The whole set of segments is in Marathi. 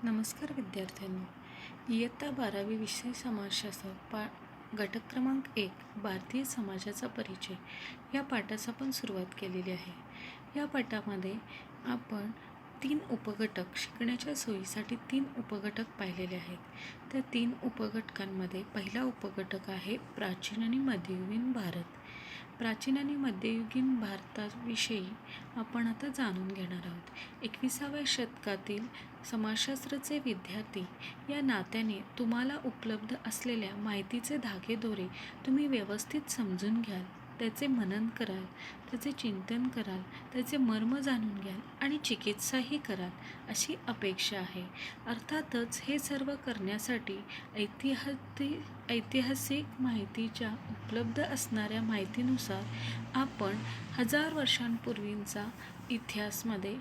नमस्कार विद्यार्थ्यांनो, इयत्ता 12वी विषय समाजशास्त्र घटक क्रमांक 1 भारतीय समाजाचा परिचय या पाठास आपण सुरुवात केलेली आहे. या पाठामध्ये आपण 3 उपघटक शिकण्याच्या सोयीसाठी 3 उपघटक पाहिलेले आहेत. त्या 3 उपघटकांमध्ये पहिला उपघटक आहे प्राचीन आणि मध्ययुगीन भारत. प्राचीन आणि मध्ययुगीन भारताविषयी आपण आता जाणून घेणार आहोत. 21व्या शतकातील समाजशास्त्राचे विद्यार्थी या नात्याने तुम्हाला उपलब्ध असलेल्या माहितीचे धागेदोरे तुम्ही व्यवस्थित समजून घ्याल, त्याचे मनन कराल, त्याचे चिंतन कराल, त्याचे मर्म जाणून घ्याल आणि चिकित्साही कराल अशी अपेक्षा आहे. अर्थातच हे सर्व करण्यासाठी ऐतिहासिक माहितीच्या उपलब्ध असणाऱ्या माहितीनुसार आपण 1000 वर्षांपूर्वींचा इतिहासामध्ये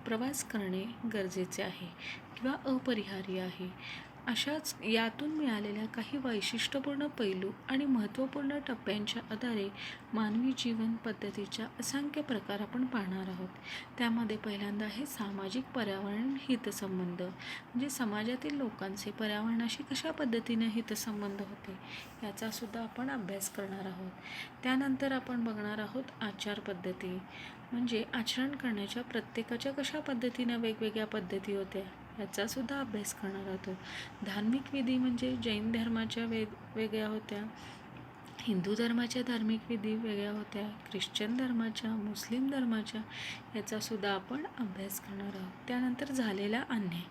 प्रवास करणे गरजेचे आहे किंवा अपरिहार्य आहे. अशाच यातून मिळालेल्या काही वैशिष्ट्यपूर्ण पैलू आणि महत्त्वपूर्ण टप्प्यांच्या आधारे मानवी जीवन पद्धतीच्या असंख्य प्रकार आपण पाहणार आहोत. त्यामध्ये पहिल्यांदा आहे सामाजिक पर्यावरण हितसंबंध, म्हणजे समाजातील लोकांचे पर्यावरणाशी कशा पद्धतीने हितसंबंध होते याचा सुद्धा आपण अभ्यास करणार आहोत. त्यानंतर आपण बघणार आहोत आचार पद्धती, म्हणजे आचरण करण्याच्या प्रत्येकाच्या कशा पद्धतीने वेगवेगळ्या पद्धती होत्या याचा सुद्धा अभ्यास करणार आहोत. धार्मिक विधी म्हणजे जैन धर्माच्या वेगळ्या होत्या, हिंदू धर्माच्या धार्मिक विधी वेगळ्या होत्या, ख्रिश्चन धर्माच्या, मुस्लिम धर्माच्या याचा सुद्धा आपण अभ्यास करणार आहोत. त्यानंतर झालेला अन्याय.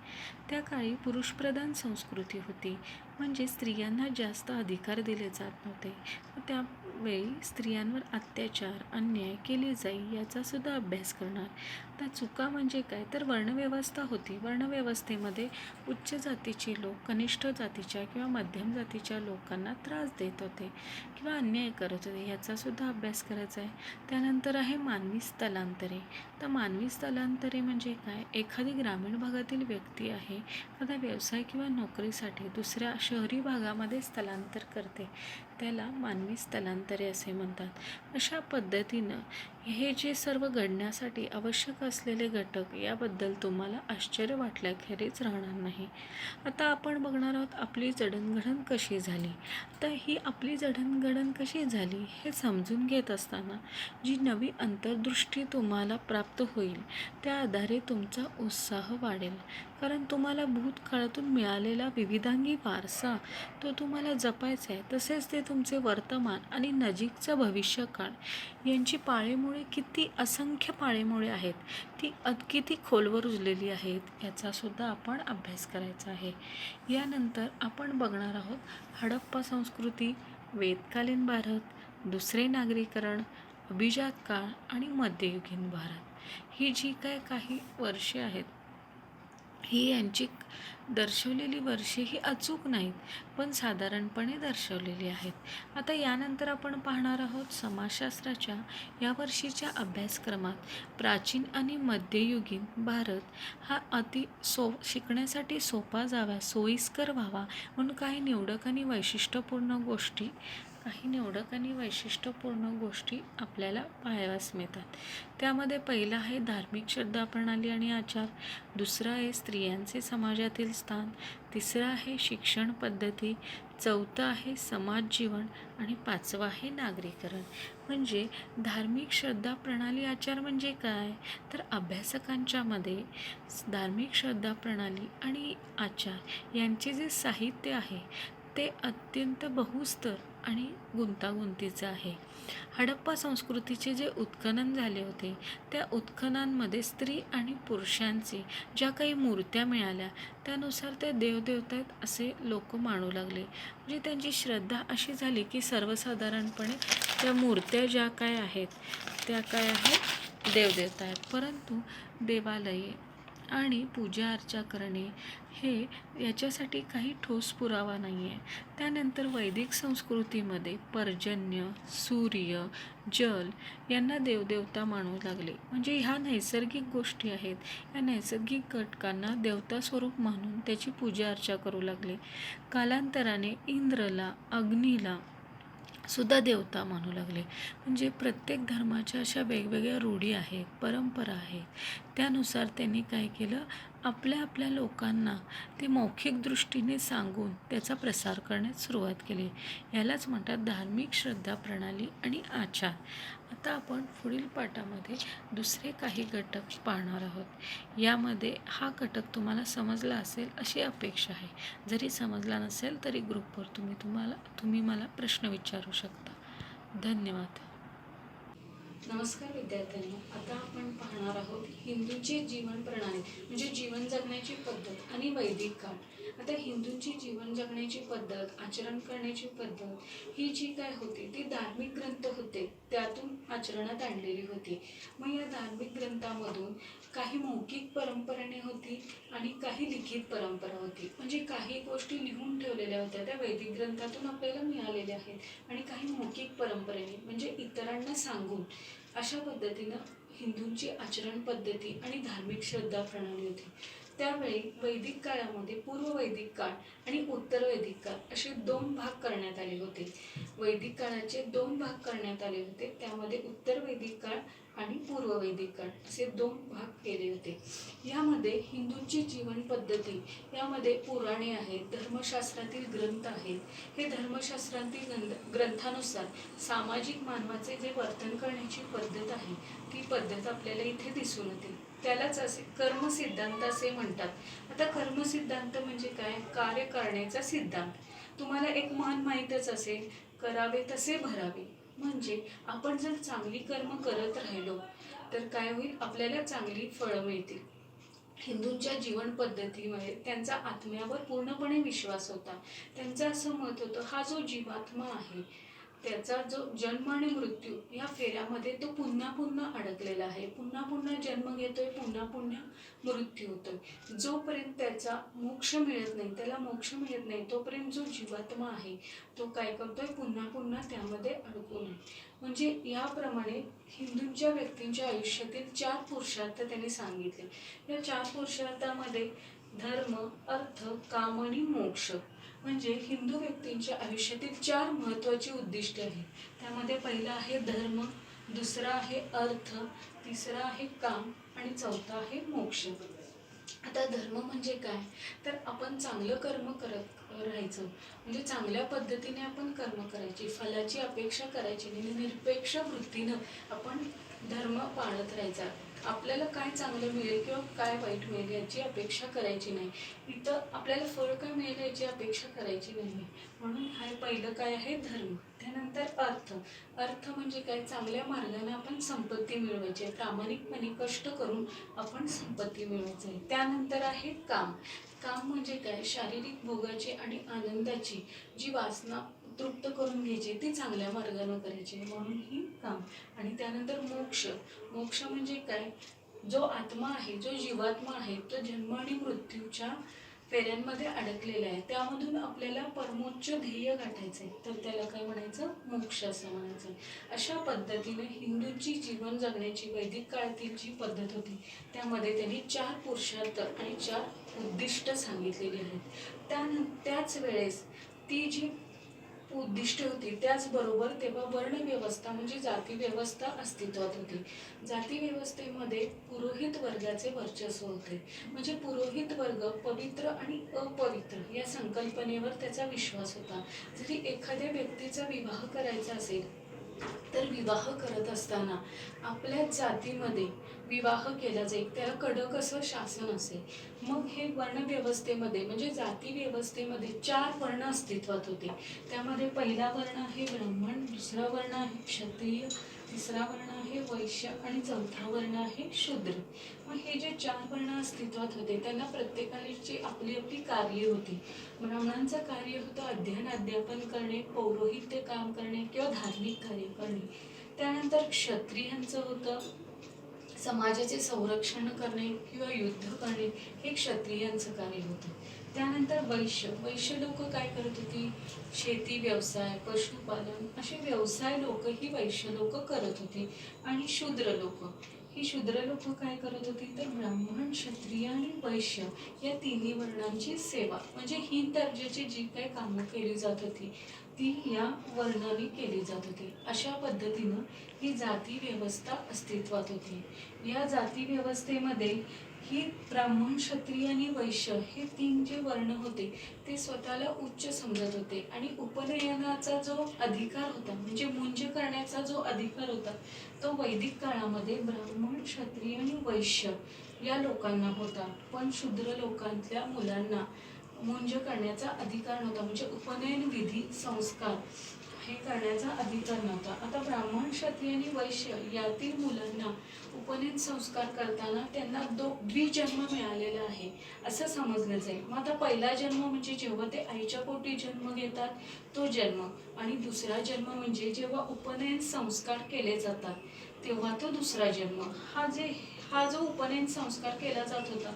त्या काळी पुरुषप्रधान संस्कृती होती, म्हणजे स्त्रियांना जास्त अधिकार दिले जात नव्हते. त्यावेळी स्त्रियांवर अत्याचार अन्याय केले जाई याचा सुद्धा अभ्यास करणार. आता चुका म्हणजे काय, तर वर्णव्यवस्था होती. वर्णव्यवस्थेमध्ये उच्च जातीचे लोक कनिष्ठ जातीच्या किंवा मध्यम जातीच्या लोकांना त्रास देत होते किंवा अन्याय करत होते याचा सुद्धा अभ्यास करायचा आहे. त्यानंतर आहे मानवी स्थलांतरे. तर मानवी स्थलांतरे म्हणजे काय, एखादी ग्रामीण भागातील व्यक्ती आहे एखादा व्यवसाय किंवा नोकरीसाठी दुसऱ्या शहरी भागामध्ये स्थलांतर करते, त्याला मानवी स्थलांतरे असे म्हणतात. अशा पद्धतीनं हे जे सर्व घडण्यासाठी आवश्यक असलेले घटक याबद्दल तुम्हाला आश्चर्य वाटल्याखेरीज राहणार नाही. आता आपण बघणार आहोत आपली जडणघडण कशी झाली. तर ही आपली जडणघडण कशी झाली हे समजून घेत असताना जी नवी अंतर्दृष्टी तुम्हाला प्राप्त होईल त्या आधारे तुमचा उत्साह वाढेल. कारण तुम्हाला भूतकाळातून मिळालेला विविधांगी वारसा तो तुम्हाला जपायचा आहे. तसेच ते तुमचे वर्तमान आणि नजीकचं भविष्यकाळ यांची पाळेमुळे किती असंख्य पाळेमुळे आहेत, ती किती खोलवर रुजलेली आहेत याचा सुद्धा आपण अभ्यास करायचा आहे. यानंतर आपण बघणार आहोत हडप्पा संस्कृती, वेदकालीन भारत, दुसरे नागरीकरण, अभिजात काळ आणि मध्ययुगीन भारत. ही जी काही वर्षे आहेत ही यांची दर्शवलेली वर्षे ही अचूक नाहीत, पण साधारणपणे दर्शवलेली आहेत. आता यानंतर आपण पाहणार आहोत समाजशास्त्राच्या या वर्षीच्या अभ्यासक्रमात प्राचीन आणि मध्ययुगीन भारत हा शिकण्यासाठी सोपा जावा, सोयीस्कर व्हावा म्हणून काही निवडक आणि वैशिष्ट्यपूर्ण गोष्टी आपल्याला पाहावयास मिळतात. त्यामध्ये पहिला आहे धार्मिक श्रद्धाप्रणाली आणि आचार, दुसरा आहे स्त्रियांचे समाजातील स्थान, तिसरा आहे शिक्षण पद्धती, चौथा आहे समाज जीवन आणि पाचवा आहे नागरीकरण. म्हणजे धार्मिक श्रद्धा प्रणाली आचार म्हणजे काय, तर अभ्यासकांच्या मध्ये धार्मिक श्रद्धा प्रणाली आणि आचार यांचे जे साहित्य आहे ते अत्यंत बहुस्तर आणि गुंतागुंतीचं आहे. हडप्पा संस्कृतीचे जे उत्खनन झाले होते त्या उत्खननांमध्ये स्त्री आणि पुरुषांचे ज्या काही मूर्त्या मिळाल्या त्यानुसार ते देवदेवता असे लोक मानू लागले. म्हणजे त्यांची श्रद्धा अशी झाली की सर्वसाधारणपणे त्या मूर्त्या ज्या काय आहेत त्या काय आहेत, देवदेवता आहेत. परंतु देवालये आणि पूजा अर्चा करणे हे याच्यासाठी काही ठोस पुरावा नाही आहे. त्यानंतर वैदिक संस्कृतीमध्ये पर्जन्य, सूर्य, जल यांना देवदेवता मानू लागले. म्हणजे ह्या नैसर्गिक गोष्टी आहेत, या नैसर्गिक घटकांना देवता स्वरूप मानून त्याची पूजा अर्चा करू लागले. कालांतराने इंद्रला, अग्नीला सुद्धा देवता मानू लागले. म्हणजे प्रत्येक धर्माच्या अशा वेगवेगळ्या रूढी आहेत, परंपरा आहेत. त्यानुसार त्यांनी काय केलं, आपल्या आपल्या लोकांना ते मौखिक दृष्टीने सांगून त्याचा प्रसार करण्यास सुरुवात केली. यालाच म्हणतात धार्मिक श्रद्धा प्रणाली आणि आचार. आता आपण पुढील पाठामध्ये दुसरे काही घटक पाहणार आहोत. यामध्ये हा घटक तुम्हाला समजला असेल अशी अपेक्षा आहे. जरी समजला नसेल तरी ग्रुपवर तुम्ही मला प्रश्न विचारू शकता. धन्यवाद. नमस्कार विद्यार्थ्यांनो, आता आपण पाहणार आहोत हिंदूंची जीवन प्रणाली म्हणजे जीवन जगण्याची पद्धत आणि वैदिक काळ. आता हिंदूंची जीवन जगण्याची पद्धत, आचरण करण्याची पद्धत ही जी काय होती ती धार्मिक ग्रंथ होते त्यातून आचरणात आणलेली होती. मग या धार्मिक ग्रंथामधून काही मौखिक परंपराने होती आणि काही लिखित परंपरा होती. म्हणजे काही गोष्टी लिहून ठेवलेल्या होत्या त्या वैदिक ग्रंथातून आपल्याला मिळालेल्या आहेत आणि काही मौखिक परंपरेने म्हणजे इतरांना सांगून अशा पद्धतीनं हिंदूंची आचरण पद्धती आणि धार्मिक श्रद्धा प्रणाली होती. त्यावेळी वैदिक काळामध्ये पूर्व वैदिक काळ आणि उत्तर वैदिक काळ असे 2 भाग करण्यात आले होते. वैदिक काळाचे 2 भाग करण्यात आले होते. त्यामध्ये उत्तर वैदिक काळ आणि पूर्व वैदिक काळ असे 2 भाग केले होते. यामध्ये हिंदूंची जीवन पद्धती यामध्ये पुराणे आहेत, धर्मशास्त्रातील ग्रंथ आहेत. हे धर्मशास्त्रातील ग्रंथानुसार सामाजिक मानवाचे जे वर्तन करण्याची पद्धत आहे ती पद्धत आपल्याला इथे दिसून येते. त्यालाच असे कर्मसिद्धांत असे म्हणतात. आता कर्मसिद्धांत म्हणजे काय, कार्य करण्याचा सिद्धांत. तुम्हाला एक म्हण माहीतच असेल, करावे तसे भरावे. म्हणजे आपण जर चांगली कर्म करत राहिलो तर काय होईल, आपल्याला चांगली फळं मिळतील. हिंदूंच्या जीवन पद्धतीमुळे त्यांचा आत्म्यावर पूर्णपणे विश्वास होता. त्यांचं असं मत होतं, हा जो जीवात्मा आहे त्याचा जो जन्म आणि मृत्यू या फेऱ्यामध्ये तो पुन्हा पुन्हा अडकलेला आहे. पुन्हा पुन्हा जन्म घेतोय, पुन्हा पुन्हा मृत्यू होतोय. जोपर्यंत त्याचा मोक्ष मिळत नाही, त्याला मोक्ष मिळत नाही, तोपर्यंत जो जीवात्मा आहे तो काय करतोय, पुन्हा पुन्हा त्यामध्ये अडकून आहे. म्हणजे याप्रमाणे हिंदूंच्या व्यक्तींच्या आयुष्यातील 4 पुरुषार्थ त्यांनी सांगितले. या 4 पुरुषार्थामध्ये धर्म, अर्थ, काम आणि मोक्ष म्हणजे हिंदू व्यक्तींच्या आयुष्यातील 4 महत्त्वाची उद्दिष्टे आहेत. त्यामध्ये पहिला आहे धर्म, दुसरा आहे अर्थ, तिसरा आहे काम आणि चौथा आहे मोक्ष. आता धर्म म्हणजे काय, तर आपण चांगलं कर्म करत राहायचं. म्हणजे चांगल्या पद्धतीने आपण कर्म करायची, फलाची अपेक्षा करायची नाही, निरपेक्ष वृत्तीनं आपण धर्म पाळत राहायचा. आपल्याला काय चांगलं मिळेल किंवा काय वाईट मिळेल याची अपेक्षा करायची नाही. इथं आपल्याला फळ काय मिळेल याची अपेक्षा करायची नाही. म्हणून हा पहिलं काय आहे, धर्म. त्यानंतर अर्थ. अर्थ म्हणजे काय, चांगल्या मार्गाने आपण संपत्ती मिळवायची आहे, प्रामाणिकपणे कष्ट करून आपण संपत्ती मिळवायची आहे. त्यानंतर आहे काम. काम म्हणजे काय, शारीरिक भोगाची आणि आनंदाची जी वासना तृप्त करून घ्यायची ती चांगल्या मार्गाने करायची, म्हणून ही काम. आणि त्यानंतर मोक्ष. मोक्ष म्हणजे काय, जो आत्मा आहे, जो जीवात्मा आहे तो जन्म आणि मृत्यूच्या फेऱ्यांमध्ये अडकलेला आहे, त्यामधून आपल्याला परमोच्च ध्येय गाठायचं आहे, तर त्याला काय म्हणायचं, मोक्ष असं म्हणायचं. अशा पद्धतीने हिंदूंची जीवन जगण्याची वैदिक काळातील जी पद्धत होती त्यामध्ये त्यांनी 4 पुरुषार्थ आणि 4 उद्दिष्ट सांगितलेली आहेत. त्याच वेळेस ती जी उद्दिष्ट होती त्याचबरोबर तेव्हा वर्णव्यवस्था म्हणजे जाती व्यवस्था अस्तित्वात होती. जाती व्यवस्थेमध्ये पुरोहित वर्गाचे वर्चस्व होते. म्हणजे पुरोहित वर्ग पवित्र आणि अपवित्र या संकल्पनेवर त्याचा विश्वास होता. जरी एखाद्या व्यक्तीचा विवाह करायचा असेल तर विवाह करत असताना आपल्या जातीमध्ये विवाह केला जाईल, त्याला कडक असं शासन असेल. मग हे वर्णव्यवस्थेमध्ये म्हणजे जाती व्यवस्थेमध्ये 4 वर्ण अस्तित्वात होते. त्यामध्ये पहिला वर्ण आहे ब्राह्मण, दुसरा वर्ण आहे क्षत्रिय, तिसरा वर्ण आहे वैश्य आणि चौथा वर्ण आहे शूद्र. मग हे जे 4 वर्ण अस्तित्वात होते त्यांना प्रत्येकाची आपली आपली कार्य होती. ब्राह्मणांचं कार्य होतं अध्ययन अध्यापन करणे, पौरोहित्य काम करणे किंवा धार्मिक कार्य करणे. त्यानंतर क्षत्रियांचं होतं समाजाचे संरक्षण करणे किंवा युद्ध करणे हे क्षत्रियांचं कार्य होतं. त्यानंतर वैश्य लोक काय करत होती? शेती व्यवसाय, पशुपालन असे व्यवसाय लोक ही वैश्य लोक करत होती. आणि शूद्र लोक काय करत होती? तर ब्राह्मण, क्षत्रिय आणि वैश्य या तिन्ही वर्णांची सेवा म्हणजे हीन दर्जाची जी काही कामं केली जात होती ती या वर्णाने केली जात होती. अशा पद्धतीनं ही जाती व्यवस्था अस्तित्वात होती. या जाती व्यवस्थेमध्ये ही ब्राह्मण, क्षत्रिय आणि वैश्य हे तीन जे वर्ण होते ते स्वतःला उच्च समजत होते आणि उपनयनाचा जो अधिकार होता म्हणजे मुंज करण्याचा जो अधिकार होता तो वैदिक काळामध्ये ब्राह्मण, क्षत्रिय आणि वैश्य या लोकांना होता. पण शूद्र लोकांतल्या मुलांना मुंज करण्याचा अधिकार नव्हता म्हणजे उपनयन विधी संस्कार हे करण्याचा अधिकार नव्हता. आता ब्राह्मण, क्षत्रिय आणि वैश्य यातील मुलांना उपनयन संस्कार करताना त्यांना द्विजन्म मिळालेला आहे असं समजलं जाईल. मग आता पहिला जन्म म्हणजे जेव्हा ते आईच्या पोटी जन्म घेतात तो जन्म, आणि दुसरा जन्म म्हणजे जेव्हा उपनयन संस्कार केले जातात तेव्हा तो दुसरा जन्म. हा जो उपनयन संस्कार केला जात होता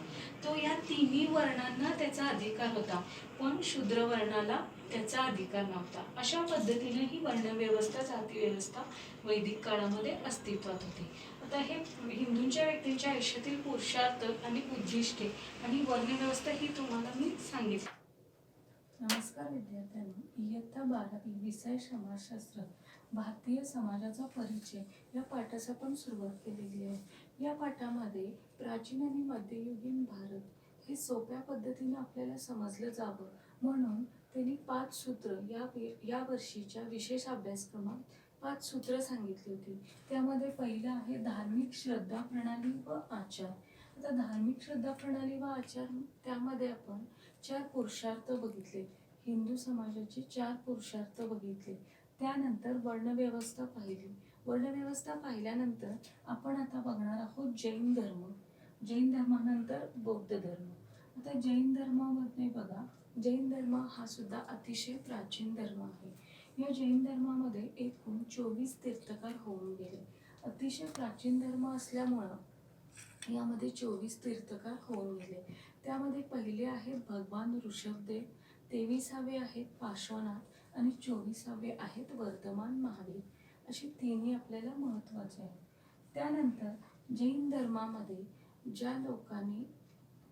तो या तिन्ही वर्णांना त्याचा अधिकार होता, पण शूद्र वर्णाला त्याचा अधिकार नव्हता. अशा पद्धतीने ही वर्णव्यवस्था, जाती व्यवस्था वैदिक काळामध्ये अस्तित्वात होती. आता हे हिंदूंच्या व्यक्तींच्या आयुष्यातील पुरुषार्थ आणि उद्दिष्टे आणि वर्णव्यवस्था ही तुम्हाला मी सांगितली. नमस्कार विद्यार्थ्यांनो, इयत्ता 12वी विषय समाजशास्त्र भारतीय समाजाचा परिचय या पाठास आपण सुरुवात केलेली आहे. या पाठामध्ये प्राचीन आणि मध्ययुगीन भारत हे सोप्या पद्धतीने आपल्याला समजलं जावं म्हणून त्यांनी 5 सूत्र या वर्षीच्या विशेष अभ्यासक्रमात 5 सूत्र सांगितली होती. त्यामध्ये पहिलं आहे धार्मिक श्रद्धा प्रणाली व आचार. आता धार्मिक श्रद्धा प्रणाली व आचार त्यामध्ये आपण 4 पुरुषार्थ बघितले. हिंदू समाजाचे 4 पुरुषार्थ बघितले. त्यानंतर वर्णव्यवस्था पाहिली. वर्णव्यवस्था पाहिल्यानंतर आपण आता बघणार आहोत जैन धर्म. जैन धर्मानंतर बौद्ध धर्म. आता जैन धर्मामध्ये बघा, जैन धर्म हा सुद्धा अतिशय प्राचीन धर्म आहे. या जैन धर्मामध्ये एकूण 24 तीर्थकार होऊन गेले. अतिशय प्राचीन धर्म असल्यामुळं यामध्ये 24 तीर्थकार होऊन गेले. त्यामध्ये पहिले आहेत भगवान ऋषभदेव, 23वे आहेत पार्श्वनाथ आणि 24वे आहेत वर्धमान महावीर. अशी तिन्ही आपल्याला महत्त्वाचे आहेत. त्यानंतर जैन धर्मामध्ये ज्या लोकांनी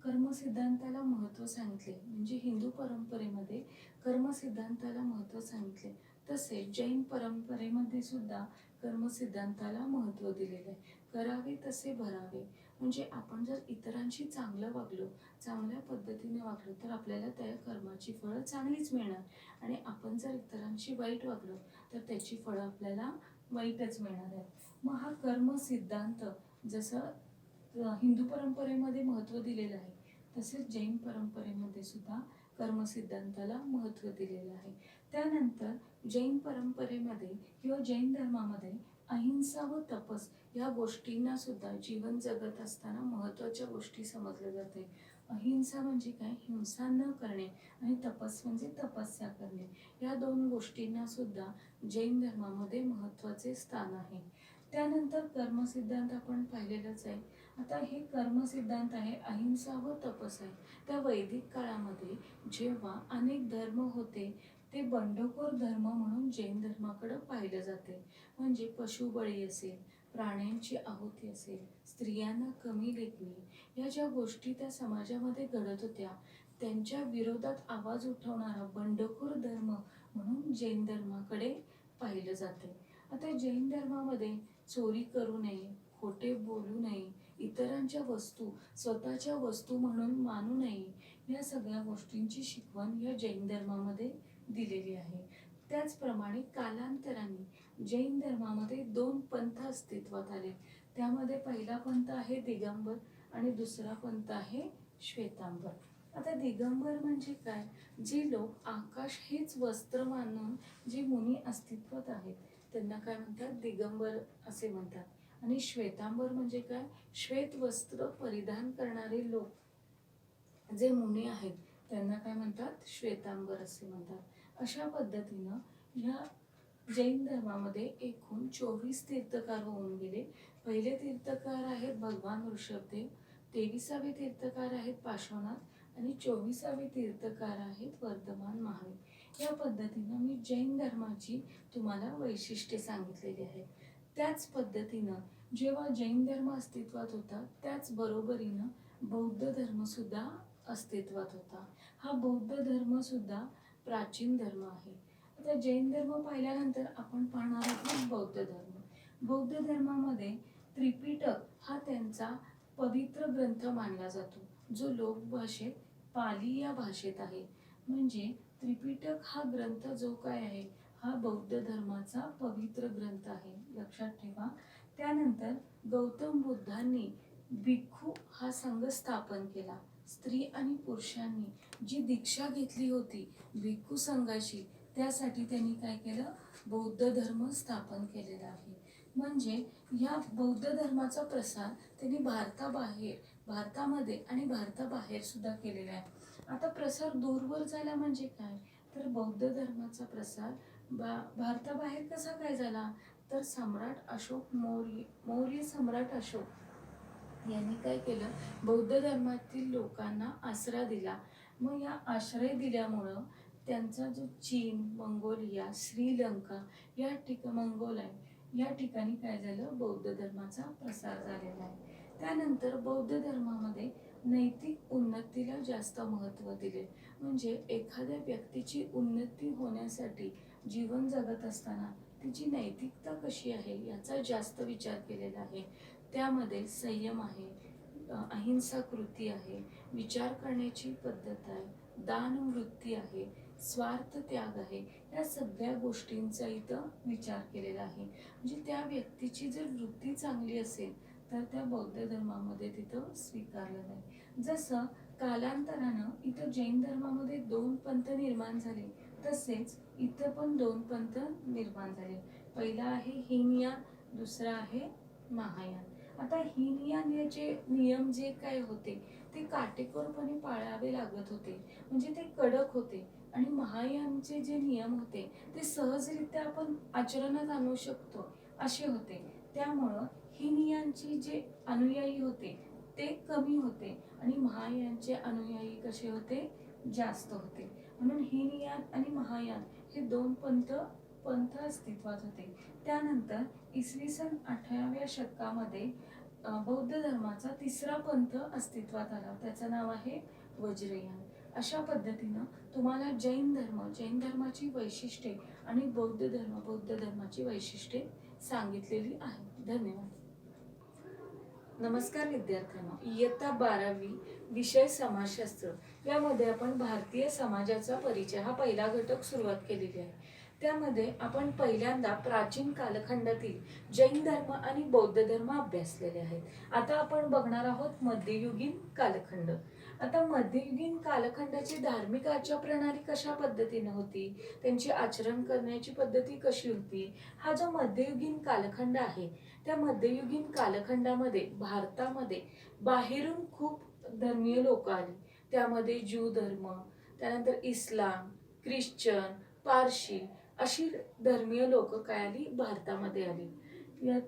कर्मसिद्धांताला महत्त्व सांगितले म्हणजे हिंदू परंपरेमध्ये कर्मसिद्धांताला महत्त्व सांगितले, तसे जैन परंपरेमध्ये सुद्धा कर्मसिद्धांताला महत्त्व दिलेले आहे. करावे तसे भरावे म्हणजे आपण जर इतरांशी चांगलं वागलो, चांगल्या पद्धतीने वागलो तर आपल्याला त्या कर्माची फळं चांगलीच मिळणार, आणि आपण जर इतरांशी वाईट वागलो तर त्याची फळं आपल्याला वाईटच मिळणार आहेत. मग हा कर्म सिद्धांत जसं हिंदू परंपरेमध्ये महत्त्व दिलेलं आहे तसेच जैन परंपरेमध्ये सुद्धा कर्मसिद्धांताला महत्त्व दिलेलं आहे. त्यानंतर जैन परंपरेमध्ये किंवा जैन धर्मामध्ये अहिंसा व तपस या गोष्टींना सुद्धा जीवन जगत असताना महत्त्वाच्या गोष्टी समजल्या जाते. अहिंसा म्हणजे काय? हिंसा न करणे, आणि तपस म्हणजे तपस्या करणे. या 2 गोष्टींना सुद्धा जैन धर्मामध्ये महत्त्वाचे स्थान आहे. त्यानंतर कर्मसिद्धांत आपण पाहिलेलंच आहे. आता हे कर्मसिद्धांत आहे, अहिंसा व तपस आहे. त्या वैदिक काळामध्ये जेव्हा अनेक धर्म होते ते बंडखोर धर्म म्हणून जैन धर्माकडे पाहिलं जाते. म्हणजे पशुबळी असेल, प्राण्यांची आहुती असेल, स्त्रियांना कमी लेखणे, या ज्या गोष्टी त्या समाजामध्ये घडत होत्या त्यांच्या विरोधात आवाज उठवणारा बंडखोर धर्म म्हणून जैन धर्माकडे पाहिलं जाते. आता जैन धर्मामध्ये चोरी करू नये, खोटे बोलू नये, इतरांच्या वस्तू स्वतःच्या वस्तू म्हणून मानू नये, या सगळ्या गोष्टींची शिकवण या जैन धर्मामध्ये दिलेली आहे. त्याचप्रमाणे कालांतराने जैन धर्मामध्ये 2 पंथ अस्तित्वात आले. त्यामध्ये पहिला पंथ आहे दिगंबर आणि दुसरा पंथ आहे श्वेतांबर. आता दिगंबर म्हणजे काय? जे लोक आकाश हेच वस्त्र मानून जे मुनी अस्तित्वात आहेत त्यांना काय म्हणतात? दिगंबर असे म्हणतात. आणि श्वेतांबर म्हणजे काय? श्वेत वस्त्र परिधान करणारे लोक जे मुनी आहेत त्यांना काय म्हणतात? श्वेतांबर असे म्हणतात. अशा पद्धतीनं ह्या जैन धर्मामध्ये एकूण 24 तीर्थकार होऊन गेले. पहिले तीर्थकार आहेत भगवान ऋषभदेव, 23वे तीर्थकार आहेत पार्श्वनाथ आणि 24वे तीर्थकार आहेत वर्धमान महावीर. या पद्धतीनं मी जैन धर्माची तुम्हाला वैशिष्ट्ये सांगितलेली आहेत. त्याच पद्धतीनं जेव्हा जैन धर्म अस्तित्वात होता त्याच बरोबरीनं बौद्ध धर्मसुद्धा अस्तित्वात होता. हा बौद्ध धर्मसुद्धा प्राचीन धर्म आहे. आता जैन धर्म पाहिल्यानंतर आपण पाहणार आहोत बौद्ध धर्म. बौद्ध धर्मामध्ये त्रिपिटक हा त्यांचा पवित्र ग्रंथ मानला जातो, जो लोकभाषेत पाली या भाषेत आहे. म्हणजे त्रिपिटक हा ग्रंथ जो काय आहे हा बौद्ध धर्माचा पवित्र ग्रंथ आहे, लक्षात ठेवा. त्यानंतर गौतम बुद्धांनी भिक्खू हा संघ स्थापन केला. स्त्री आणि पुरुषांनी जी दीक्षा घेतली होती भिक्खू संघाची, त्यासाठी त्यांनी काय केलं, बौद्ध धर्म स्थापन केलेला आहे. म्हणजे या बौद्ध धर्माचा प्रसार त्यांनी भारतामध्ये आणि भारताबाहेर सुद्धा केलेला आहे. आता प्रसार दूरवर झाला म्हणजे काय, तर बौद्ध धर्माचा प्रसार भारताबाहेर कसा काय झाला, तर सम्राट अशोक मौर्य सम्राट अशोक यांनी काय केलं, बौद्ध धर्मातील लोकांना आसरा दिला. मग या आश्रय दिल्यामुळं त्यांचा जो चीन, मंगोलिया, श्रीलंका या ठिकाणी काय झालं, बौद्ध धर्माचा प्रसार झालेला आहे. त्यानंतर बौद्ध धर्मामध्ये नैतिक उन्नतीला जास्त महत्त्व दिले. म्हणजे एखाद्या व्यक्तीची उन्नती होण्यासाठी जीवन जगत असताना तिची नैतिकता कशी आहे याचा जास्त विचार केलेला आहे. त्यामध्ये संयम आहे, अहिंसा कृती आहे, विचार करण्याची पद्धत आहे, दान वृत्ती आहे, स्वार्थ त्याग आहे. या सगळ्या गोष्टींचा इथं विचार केलेला आहे. म्हणजे त्या व्यक्तीची जर वृत्ती चांगली असेल तर त्या बौद्ध धर्मामध्ये तिथं स्वीकारलं नाही. जसं कालांतरानं इथं जैन धर्मामध्ये 2 पंथ निर्माण झाले, तसेच इथं पण 2 पंथ निर्माण झाले. पहिला आहे हीनयान, दुसरा आहे महायान. आता हीनयानाचे नियम जे काय होते ते काटेकोरपणे पाळावे लागत होते, म्हणजे ते कडक होते. आणि महायानचे जे नियम होते ते सहजरित्या आपण आचरणात आणू शकतो असे होते. त्यामुळं हीनयानचे जे अनुयायी होते ते कमी होते आणि महायानचे अनुयायी कसे होते, जास्त होते. म्हणून हीनयान आणि महायान हे 2 पंथ अस्तित्वात होते. त्यानंतर इसवी सन 8व्या शतकामध्ये बौद्ध धर्माचा 3रा पंथ अस्तित्वात आला, त्याचं नाव आहे वज्रयान. अशा पद्धतीनं तुम्हाला जैन धर्माची वैशिष्ट्ये आणि बौद्ध धर्माची वैशिष्ट्ये सांगितलेली आहेत. धन्यवाद. नमस्कार विद्यार्थ्यांनो, इयत्ता 12वी विषय समाजशास्त्र यामध्ये आपण भारतीय समाजाचा परिचय हा पहिला घटक सुरुवात केलेली आहे. त्यामध्ये आपण पहिल्यांदा प्राचीन कालखंडातील जैन धर्म आणि बौद्ध धर्म अभ्यासलेले आहेत. आता आपण बघणार आहोत मध्ययुगीन कालखंड. आता मध्ययुगीन कालखंडाची धार्मिक आचारप्रणाली कशा पद्धतीने होती, त्यांची आचरण करण्याची पद्धती कशी होती, हा जो मध्ययुगीन कालखंड आहे त्या मध्ययुगीन कालखंडामध्ये भारतामध्ये बाहेरून खूप धर्मीय लोक आली. त्यामध्ये ज्यू धर्म, त्यानंतर इस्लाम, ख्रिश्चन, पारशी अशी धर्मीय लोक काय आली, भारतामध्ये आली.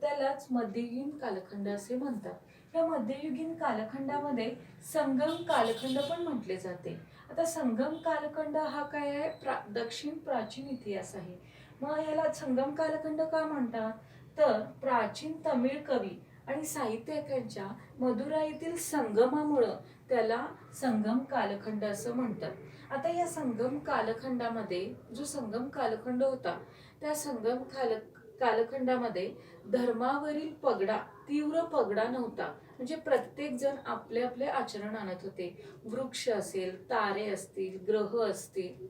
त्यालाच मध्ययुगीन कालखंड असे म्हणतात. या मध्ययुगीन कालखंडामध्ये संगम कालखंड पण म्हटले जाते. आता संगम कालखंड हा काय आहे, दक्षिण प्राचीन इतिहास आहे. मग याला संगम कालखंड का म्हणतात, तर प्राचीन तमिळ कवी आणि साहित्यिकांच्या मदुराईतील संगमामुळं त्याला संगम कालखंड असं म्हणतात. आता या संगम कालखंडामध्ये जो संगम कालखंड होता त्या संगम कालखंडामध्ये धर्मावरील तीव्र पगडा नव्हता. म्हणजे प्रत्येक जण आपले आपले आचरण आणत होते. वृक्ष असेल, तारे असतील, ग्रह असतील,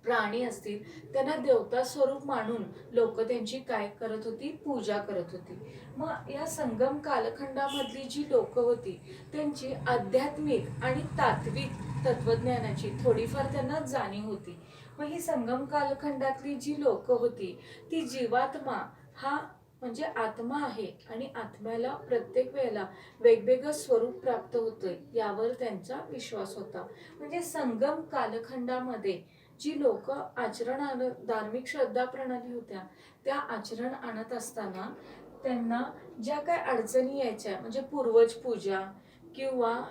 प्राणी असतील, त्यांना देवता स्वरूप मानून लोक त्यांची काय करत होती, पूजा करत होती. मग या संगम कालखंडामधली जी लोक होती त्यांची आध्यात्मिक आणि तात्विक तत्वज्ञानाची थोडीफार त्यांना जाणीव होती. मग ही संगम कालखंडातली जी लोक होती ती जीवात्मा हा म्हणजे आत्मा आहे आणि आत्म्याला प्रत्येक वेळेला वेगवेगळं स्वरूप प्राप्त होतंय यावर त्यांचा विश्वास होता. म्हणजे संगम कालखंडामध्ये जी लोक आचरण आणत धार्मिक श्रद्धा प्रणाली होत्या त्या आचरण आणत असताना त्यांना ज्या काय अडचणी यायच्या म्हणजे पूर्वज पूजा किंवा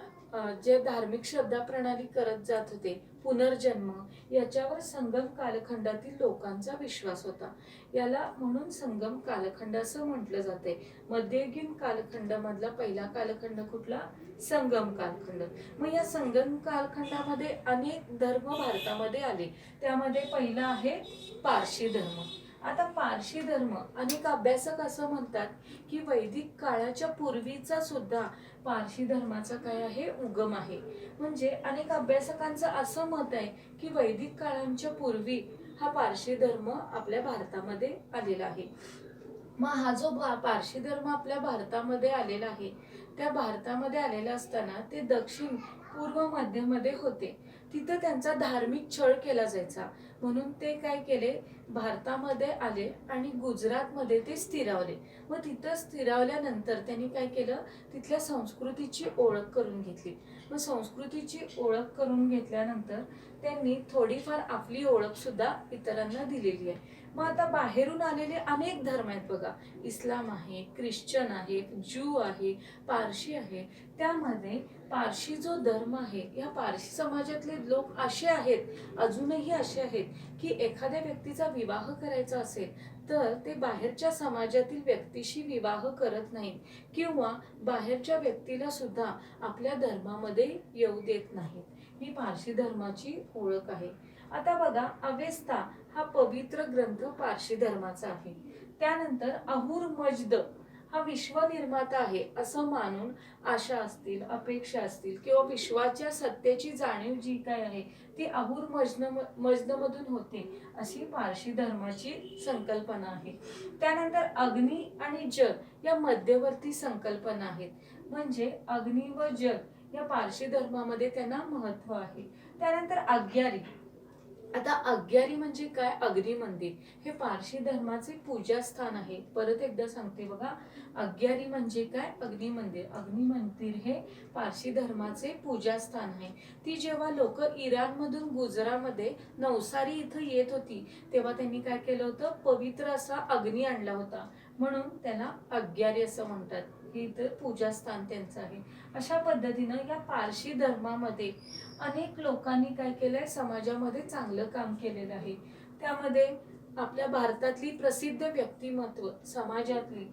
जे धार्मिक श्रद्धा प्रणाली करत जात होते पुनर्जन्म याच्यावर संगम कालखंडातील लोकांचा विश्वास होता. याला म्हणून संगम कालखंड असं म्हटलं जाते. मध्ययुगीन कालखंडामधला पहिला कालखंड कुठला? संगम कालखंड. मग या संगम कालखंडामध्ये अनेक धर्म भारतामध्ये आले. त्यामध्ये पहिला आहे पारशी धर्म. आता पारशी धर्म अनेक अभ्यासक असं म्हणतात की वैदिक काळाच्या पूर्वीचा सुद्धा पारशी धर्माचा काय आहे उगम आहे. म्हणजे अनेक अभ्यासकांचं असं मत आहे की वैदिक काळांच्या पूर्वी हा पारशी धर्म आपल्या भारतामध्ये आलेला आहे. मग हा जो पारशी धर्म आपल्या भारतामध्ये आलेला आहे त्या भारतामध्ये आलेला असताना ते दक्षिण पूर्व मध्यमध्ये होते. तिथं त्यांचा धार्मिक छळ केला जायचा म्हणून ते काय केले भारतामध्ये आले आणि गुजरातमध्ये ते स्थिरावले. मग तिथं स्थिरावल्यानंतर त्यांनी काय केलं तिथल्या संस्कृतीची ओळख करून घेतली. मग संस्कृतीची ओळख करून घेतल्यानंतर त्यांनी थोडीफार आपली ओळख सुद्धा इतरांना दिलेली आहे. मग आता बाहेरून आलेले अनेक धर्म आहेत बघा. इस्लाम आहे, ख्रिश्चन आहे, ज्यू आहे, पारशी आहे. त्यामध्ये पारशी जो धर्म आहे या पारशी समाजातले लोक असे आहेत अजूनही असे आहेत की एखाद्या व्यक्तीचा विवाह करायचा असेल तर ते बाहेरच्या समाजातील व्यक्तीशी विवाह करत नाहीत किंवा बाहेरच्या व्यक्तीला सुद्धा आपल्या धर्मामध्ये येऊ देत नाहीत. ही पारशी धर्माची ओळख आहे. आता बघा अवेस्ता हा पवित्र ग्रंथ पारशी धर्माचा आहे. त्यानंतर अहुर मज्द हा विश्वनिर्माता आहे असं मानून आशा असतील अपेक्षा असतील किंवा विश्वाच्या सत्तेची जाणीव जी काय आहे ती अहुर मजदमधून होते अशी पारशी धर्माची संकल्पना आहे. त्यानंतर अग्नी आणि जल या मध्यवर्ती संकल्पना आहेत. म्हणजे अग्नी व जल या पारशी धर्मामध्ये त्यांना महत्व आहे. त्यानंतर अग्यारी. आता अग्यारी म्हणजे काय? अग्नी मंदिर हे पारशी धर्माचे पूजास्थान आहे. परत एकदा सांगते बघा अग्यारी म्हणजे काय? अग्नी मंदिर. अग्नी मंदिर हे पारशी धर्माचे पूजास्थान आहे. ती जेव्हा लोक इराण मधून गुजरातमध्ये नवसारी इथं येत होती तेव्हा त्यांनी काय केलं होतं पवित्र असा अग्नी आणला होता म्हणून त्याला अग्यारी असं म्हणतात. हे इथं पूजास्थान त्यांचं आहे. अशा पद्धतीनं या पारशी धर्मामध्ये अनेक लोकांनी काय केलंय समाजामध्ये चांगलं काम केलेलं आहे. त्यामध्ये आपल्या भारतातली प्रसिद्ध व्यक्तिमत्व समाजातली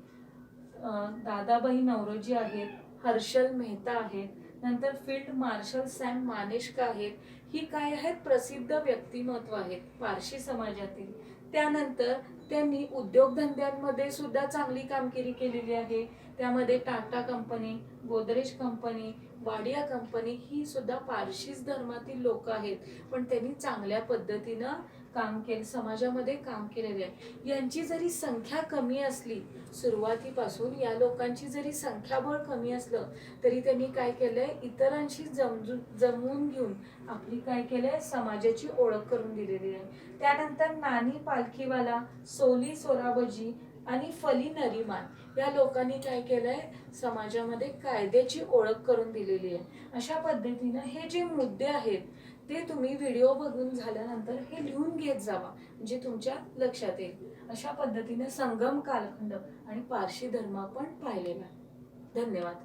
दादाबाई नौरोजी आहेत, हर्षल मेहता आहेत, नंतर फील्ड मार्शल सॅम मानेकशॉ आहेत. ही काय आहेत प्रसिद्ध व्यक्तिमत्व आहेत पारशी समाजातील. त्यानंतर त्यांनी उद्योगधंद्यांमध्ये सुद्धा चांगली कामगिरी केलेली आहे. त्यामध्ये Tata company, Godrej company, Wadia company ही सुद्धा पारशीच धर्मातील लोक आहेत पण त्यांनी चांगल्या पद्धतीनं काम केले समाजामध्ये काम केलेले आहे. यांची जरी संख्या कमी असली सुरुवातीपासून या लोकांची जरी संख्याबळ कमी असलं तरी त्यांनी काय केलंय इतरांशी जमवून घेऊन आपली काय केलंय समाजाची ओळख करून दिलेली आहे. त्यानंतर नानी पालखीवाला, सोली सोराबजी आणि फली नरीमान या लोकांनी काय केलंय समाजामध्ये कायद्याची ओळख करून दिलेली आहे. अशा पद्धतीनं हे जे मुद्दे आहेत ते तुम्ही व्हिडिओ बघून झाल्यानंतर हे लिहून घेत जावा म्हणजे तुमच्या लक्षात येईल. अशा पद्धतीने संगम कालखंड आणि पारशी धर्म आपण पाहिलेला आहे. धन्यवाद.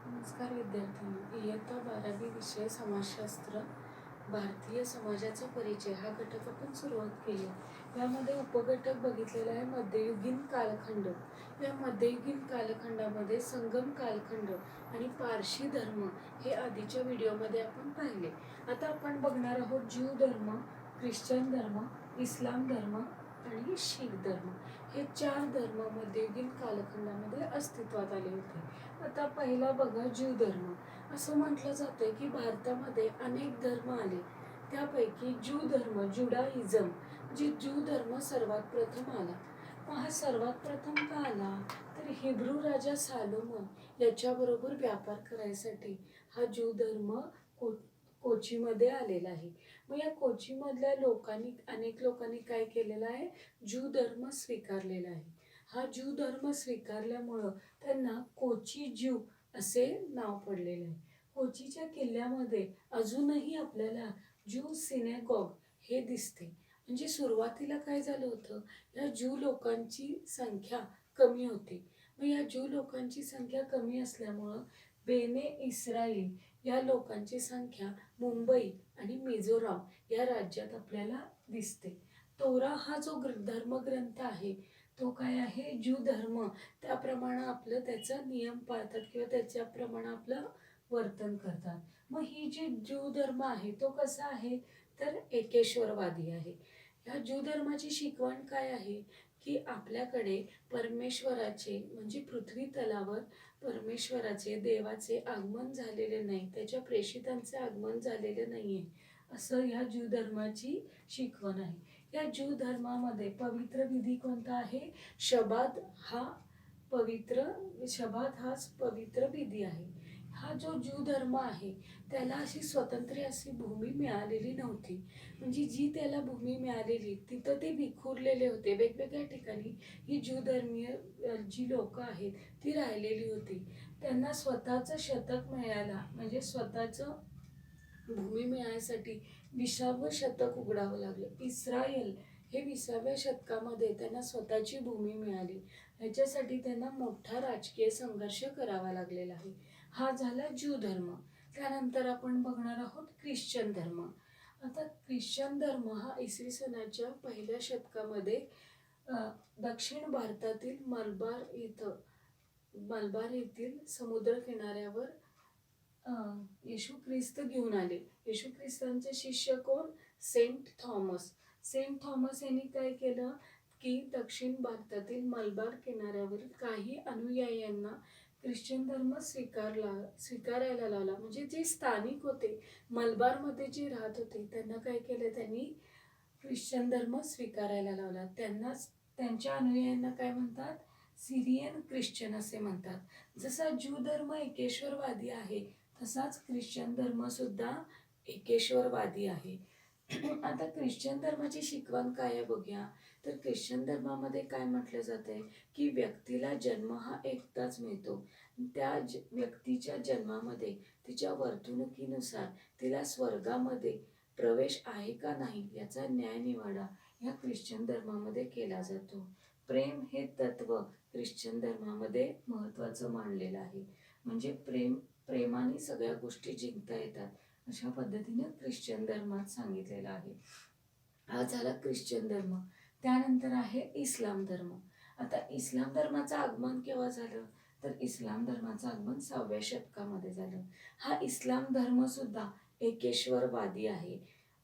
नमस्कार विद्यार्थ्यांनो. इयत्ता 12वी विषय समाजशास्त्र भारतीय समाजाचा परिचय हा घटक आपण सुरुवात केली. यामध्ये उपघटक बघितलेला आहे मध्ययुगीन कालखंड. या मध्ययुगीन कालखंडामध्ये संगम कालखंड आणि पारशी धर्म हे आधीच्या व्हिडिओमध्ये आपण पाहिले. आता आपण बघणार आहोत ज्यू धर्म, ख्रिश्चन धर्म, इस्लाम धर्म आणि शीख धर्म. हे 4 धर्म मध्ययुगीन कालखंडामध्ये अस्तित्वात आले होते. आता पहिला बघा ज्यू धर्म. असं म्हटलं जातं की भारतामध्ये अनेक धर्म आले त्यापैकी ज्यू धर्म जुडाइझम जी ज्यू धर्म सर्वात प्रथम आला. मग हा सर्वात प्रथम का आला तर हिब्रू राजा सालोमन याच्याबरोबर व्यापार करायसाठी हा ज्यू धर्म कोचीमध्ये आलेला आहे. मग या कोचीमधल्या लोकांनी अनेक लोकांनी काय केलेलं आहे ज्यू धर्म स्वीकारलेला आहे. हा ज्यू धर्म स्वीकारल्यामुळं त्यांना कोची ज्यू असे नाव पडलेले आहे. कोचीच्या किल्ल्यामध्ये अजूनही आपल्याला ज्यू सिनेगॉग हे दिसते. म्हणजे सुरुवातीला काय झालं होतं, या ज्यू लोकांची संख्या कमी होती. मग या ज्यू लोकांची संख्या कमी असल्यामुळं बेने इस्राईल या लोकांची संख्या मुंबई आणि मिझोराम या राज्यात आपल्याला दिसते. तोरा हा जो धर्मग्रंथ आहे तो काय आहे, ज्यू धर्म, त्याप्रमाणे आपलं त्याचा नियम पाळतात किंवा त्याच्याप्रमाणे आपलं वर्तन करतात. मग ही जी ज्यू धर्म आहे तो कसा आहे, तर एकेश्वरवादी आहे. ह्या ज्यू धर्माची शिकवण काय आहे, की आपल्याकडे परमेश्वराचे म्हणजे पृथ्वी तलावर परमेश्वराचे देवाचे आगमन झालेले नाही, त्याच्या प्रेषितांचे आगमन झालेले नाही आहे, असं ह्या ज्यू धर्माची शिकवण आहे. या ज्यू धर्मामध्ये पवित्र विधी कोणता आहे, शबाद हाच पवित्र विधी आहे. हा जो ज्यू धर्म आहे त्याला अशी स्वतंत्र अशी भूमी मिळालेली नव्हती. म्हणजे जी त्याला भूमी मिळालेली तिथं ते विखुरलेले होते. वेगवेगळ्या ठिकाणी ही ज्यू धर्मीय जी लोक आहेत ती राहिलेली होती. त्यांना स्वतःचं शतक मिळायला म्हणजे स्वतःचं भूमी मिळायसाठी 20वे शतक उघडावं लागलं. इस्रायल हे 20व्या शतकामध्ये त्यांना स्वतःची भूमी मिळाली. ह्याच्यासाठी त्यांना मोठा राजकीय संघर्ष करावा लागलेला आहे. हा झाला ज्यू धर्म. त्यानंतर आपण बघणार आहोत ख्रिश्चन धर्म. आता ख्रिश्चन धर्म हा इसवी सनाच्या 1ल्या शतकामध्ये दक्षिण भारतातील मलबार येथील समुद्र किनाऱ्यावर येशू ख्रिस्त घेऊन आले. येशू ख्रिस्तांचे शिष्य कोण, सेंट थॉमस. सेंट थॉमस यांनी काय केलं, की दक्षिण भारतातील मलबार किनाऱ्यावरील काही अनुयायांना ख्रिश्चन धर्म स्वीकारायला लावला. म्हणजे जे स्थानिक होते मलबारमध्ये जे राहत होते त्यांना काय केलं, त्यांनी ख्रिश्चन धर्म स्वीकारायला लावला. त्यांच्या अनुयायांना काय म्हणतात, सिरियन ख्रिश्चन असे म्हणतात. जसा ज्यू धर्म एकेश्वरवादी आहे तसाच ख्रिश्चन धर्म सुद्धा एकेश्वरवादी आहे. आता ख्रिश्चन धर्माची शिकवण काय आहे बघूया. तर ख्रिश्चन धर्मामध्ये काय म्हटलं जातंय, की व्यक्तीला जन्म हा एकदाच मिळतो. त्या व्यक्तीच्या जन्मामध्ये तिच्या वर्तणुकीनुसार तिला स्वर्गामध्ये प्रवेश आहे का नाही याचा न्यायनिवाडा या ख्रिश्चन धर्मामध्ये केला जातो. प्रेम हे तत्व ख्रिश्चन धर्मामध्ये महत्त्वाचं मानलेलं आहे. म्हणजे प्रेमाने सगळ्या गोष्टी जिंकता येतात अशा पद्धतीने ख्रिश्चन धर्मात सांगितलेलं आहे. हा झाला ख्रिश्चन धर्म. त्यानंतर आहे इस्लाम धर्म. आता इस्लाम धर्माचं आगमन केव्हा झालं, तर इस्लाम धर्माचं आगमन 6व्या शतकामध्ये झालं. हा इस्लाम धर्म सुद्धा एकेश्वरवादी आहे.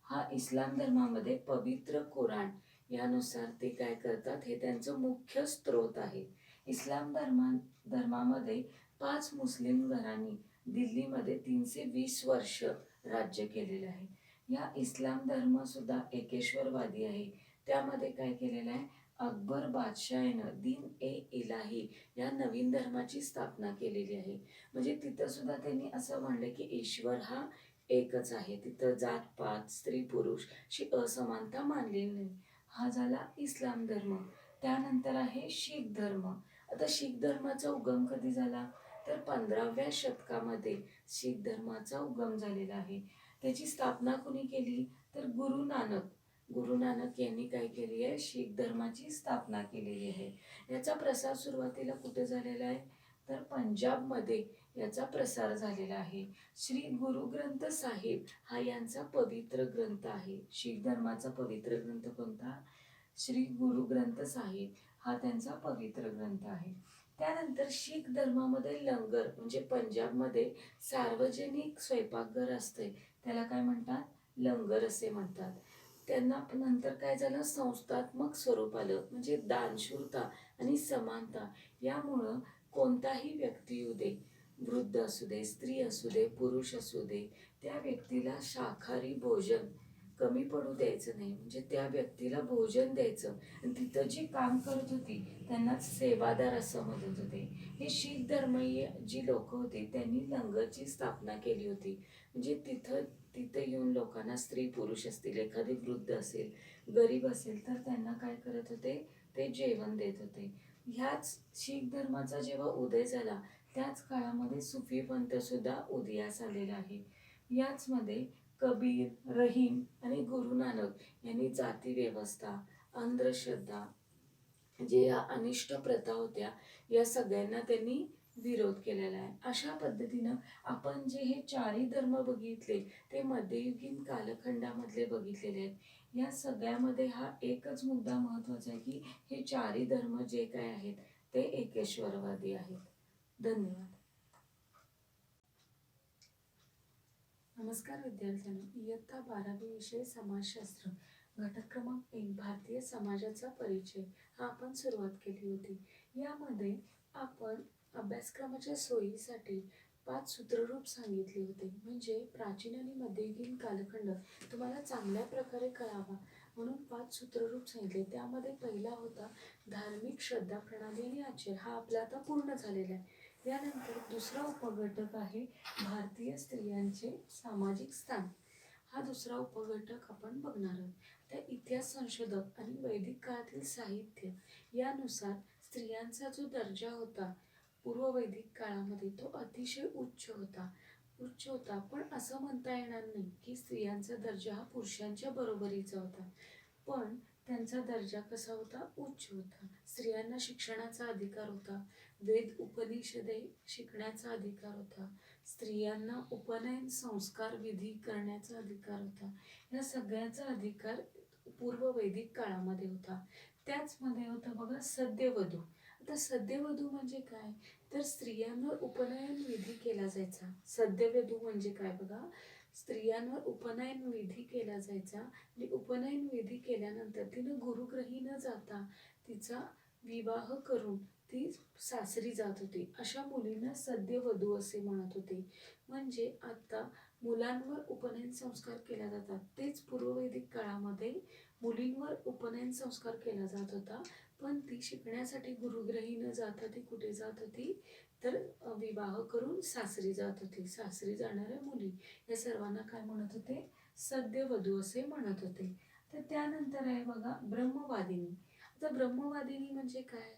हा इस्लाम धर्मामध्ये पवित्र कुराण यानुसार ते काय करतात, हे त्यांचं मुख्य स्रोत आहे. इस्लाम धर्मामध्ये 5 मुस्लिम घरांनी दिल्लीमध्ये 320 वर्ष राज्य केलेलं आहे. या इस्लाम धर्म सुद्धा एकेश्वरवादी आहे. त्यामध्ये काय केलेलं आहे, अकबर बादशाहानं दीन ए इलाही या नवीन धर्माची स्थापना केलेली आहे. म्हणजे तिथं सुद्धा त्यांनी असं म्हणलं की ईश्वर हा एकच आहे. तिथं जातपात स्त्री पुरुष अशी असमानता मानलेली नाही. हा झाला इस्लाम धर्म. त्यानंतर आहे शीख धर्म. आता शीख धर्माचा उगम कधी झाला, तर 15व्या शतकामध्ये शीख धर्माचा उगम झालेला आहे. त्याची स्थापना कोणी केली, तर गुरु नानक यांनी काय केली आहे, शीख धर्माची स्थापना केलेली आहे. याचा प्रसार सुरुवातीला कुठे झालेला आहे, तर पंजाबमध्ये याचा प्रसार झालेला आहे. श्री गुरु ग्रंथ साहिब हा यांचा पवित्र ग्रंथ आहे. शीख धर्माचा पवित्र ग्रंथ कोणता, श्री गुरु ग्रंथ साहिब हा त्यांचा पवित्र ग्रंथ आहे. त्यानंतर शीख धर्मामध्ये लंगर म्हणजे पंजाबमध्ये सार्वजनिक स्वयंपाकघर असते त्याला काय म्हणतात, लंगर असे म्हणतात. त्यांना नंतर काय झालं, संस्थात्मक स्वरूप आलं. म्हणजे दानशूरता आणि समानता यामुळं कोणताही व्यक्ती येऊ दे, वृद्ध असू दे, स्त्री असू दे, पुरुष असू दे, त्या व्यक्तीला शाकाहारी भोजन कमी पडू द्यायचं नाही. म्हणजे त्या व्यक्तीला भोजन द्यायचं. आणि तिथं जी काम करत होती त्यांना सेवादार असं म्हणत होते. हे शीख धर्मीय जी लोक होती त्यांनी लंगरची स्थापना केली होती. म्हणजे तिथं येऊन लोकांना, स्त्री पुरुष असतील, एखादी वृद्ध असेल, गरीब असेल, तर त्यांना काय करत होते, ते जेवण देत होते. ह्याच शीख धर्माचा जेव्हा उदय झाला त्याच काळामध्ये सुफी पंथसुद्धा उदयास आलेला आहे. याचमध्ये कबीर, रहीम आणि गुरु नानक यांनी जाती व्यवस्था, अंधश्रद्धा, जे या अनिष्ट प्रथा होत्या या सगळ्यांना त्यांनी विरोध केलेला आहे. अशा पद्धतीनं आपण जे हे चारही धर्म बघितले ते मध्ययुगीन कालखंडामधले बघितलेले आहेत. या सगळ्यामध्ये हा एकच मुद्दा महत्त्वाचा आहे की हे चारही धर्म जे काय आहेत ते एकेश्वरवादी आहेत. धन्यवाद. नमस्कार विद्यार्थ्यांनो, इयत्ता 12वी विषय समाजशास्त्र घटक क्रमांक 1 भारतीय समाजाचा परिचय हा आपण सुरुवात केली होती. यामध्ये आपण अभ्यासक्रमाच्या सोयीसाठी 5 सूत्ररूप सांगितले होते. म्हणजे प्राचीन आणि मध्ययुगीन कालखंड तुम्हाला चांगल्या प्रकारे कळावा म्हणून 5 सूत्ररूप सांगितले. त्यामध्ये पहिला होता धार्मिक श्रद्धा प्रणाली आणि आचार, हा आपला आता पूर्ण झालेला आहे. यानंतर दुसरा उपघटक आहे भारतीय स्त्रियांचे सामाजिक स्थान, हा दुसरा उपघटक आपण बघणार आहोत. त्या इतिहास संशोधक आणि वैदिक काळातील साहित्य यानुसार स्त्रियांचा जो दर्जा होता पूर्व वैदिक काळामध्ये तो अतिशय उच्च होता. पण असं म्हणता येणार नाही की स्त्रियांचा दर्जा हा पुरुषांच्या बरोबरीचा होता, पण त्यांचा दर्जा कसा होता, उच्च होता. स्त्रियांना शिक्षणाचा अधिकार होता, वेद उपनिषदे शिकण्याचा अधिकार होता, स्त्रियांना उपनयन संस्कार विधी करण्याचा अधिकार होता. या सगळ्याचा अधिकार पूर्व वैदिक काळामध्ये होता. त्याचमध्ये होतं बघा सद्यवधू. आता सद्यवधू म्हणजे काय, तर स्त्रियांवर उपनयन विधी केला जायचा. सद्यवधू म्हणजे काय बघा, स्त्रियांवर उपनयन विधी केला जायचा आणि उपनयन विधी केल्यानंतर तिनं गुरुग्रही न जाता तिचा विवाह करून ती सासरी जात होती. अशा मुलींना सद्यवधू असे म्हणत होते. म्हणजे आता मुलांवर उपनयन संस्कार केला जातात, तेच पूर्ववैदिक काळामध्ये मुलींवर उपनयन संस्कार केला जात होता. पण ती शिकण्यासाठी गुरुग्रही न जाता ती कुठे जात होती, तर विवाह करून सासरी जात होती. सासरी जाणाऱ्या मुली या सर्वांना काय म्हणत होते, सद्यवधू असे म्हणत होते. तर त्यानंतर आहे बघा ब्रह्मवादिनी. आता ब्रह्मवादिनी म्हणजे काय,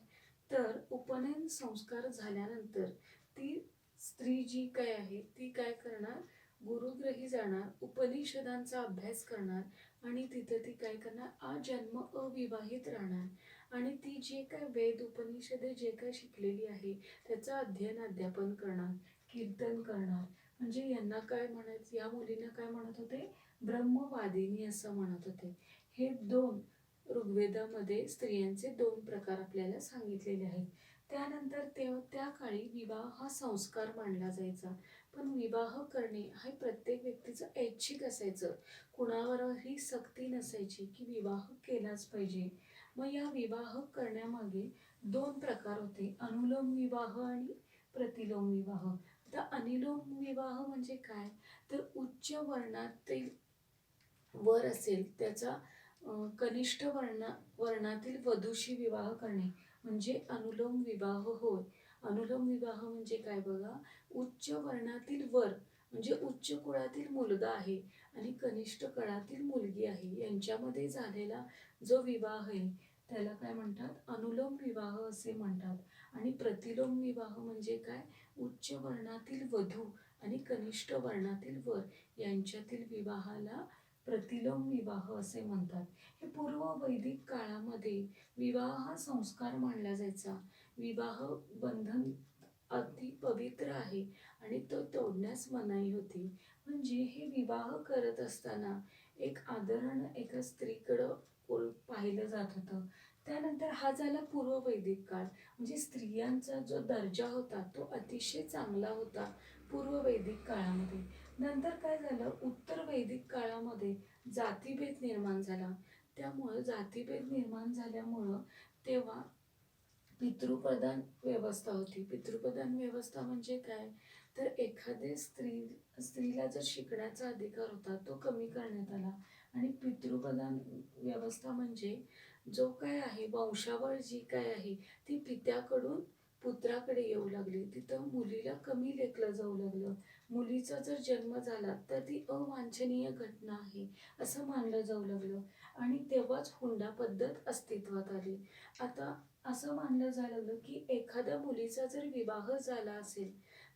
तर उपनयन संस्कार झाल्यानंतर ती स्त्री जी काय आहे ती काय करणार, गुरुग्रही जाणार, उपनिषदांचा अभ्यास करणार आणि तिथं ती काय करणार, आजन्म अविवाहित राहणार आणि ती जे काय वेद उपनिषदे जे काय शिकलेली आहे त्याचं अध्ययन अध्यापन करणार, कीर्तन करणार. म्हणजे यांना काय म्हणायचं, या मुलींना काय म्हणत होते, ब्रह्मवादिनी असं म्हणत होते. हे 2 ऋग्वेदामध्ये स्त्रियांचे 2 प्रकार आपल्याला सांगितलेले आहेत. त्यानंतर त्या काळी विवाह हा संस्कार मानला जायचा. पण विवाह करणे हे प्रत्येक व्यक्तीचं ऐच्छिक असायचं. कुणावरही सक्ती नसायची की विवाह केलाच पाहिजे. मग या विवाह करण्यामागे 2 प्रकार होते, अनुलोम विवाह आणि प्रतिलोम विवाह. आता अनुलोम विवाह म्हणजे काय, तर उच्च वर्णातील वर असेल त्याचा कनिष्ठ वर्णातील वधूशी विवाह करणे म्हणजे अनुलोम विवाह होय. अनुलोम विवाह म्हणजे काय बघा, उच्च वर्णातील वर म्हणजे उच्च कुळातील मुलगा आहे आणि कनिष्ठ कुळातील मुलगी आहे यांच्यामध्ये झालेला जो विवाह आहे त्याला काय म्हणतात, अनुलोम विवाह असे म्हणतात. आणि प्रतिलोम विवाह म्हणजे काय, उच्च वर्णातील वधू आणि कनिष्ठ वर्णातील वर यांच्यातील विवाहाला प्रतिलोम विवाह असे म्हणतात. हे पूर्व वैदिक काळामध्ये विवाह हा संस्कार मानला जायचा. विवाह बंधन अगदी पवित्र आहे आणि तो तोडण्यास मनाई होती. म्हणजे हे विवाह करत असताना एक आदरानं एका स्त्रीकडं पाहिलं जात होतं. त्यानंतर हा झाला पूर्व वैदिक काळ. म्हणजे स्त्रियांचा जो दर्जा होता तो अतिशय चांगला होता पूर्व वैदिक काळामध्ये. नंतर काय झालं, उत्तर वैदिक काळामध्ये जातीभेद निर्माण झाला. त्यामुळं जातीभेद निर्माण झाल्यामुळं तेव्हा पितृप्रधान व्यवस्था होती. पितृप्रधान व्यवस्था म्हणजे काय, तर एखादे स्त्रीला जर शिकण्याचा अधिकार होता तो कमी करण्यात आला आणि पितृप्रधान व्यवस्था म्हणजे जो काय आहे वंशावळ जी काय आहे ती पित्याकडून पुत्राकडे येऊ लागली. तिथं मुलीला कमी लेखलं जाऊ लागलं. मुलीचा जर जन्म झाला तर ती अवांछनीय घटना आहे असं मानलं जाऊ लागलं आणि तेव्हाच हुंडा पद्धत अस्तित्वात आली. आता असं मानलं जायला लागलं की एखाद्या मुलीचा जर विवाह झाला असेल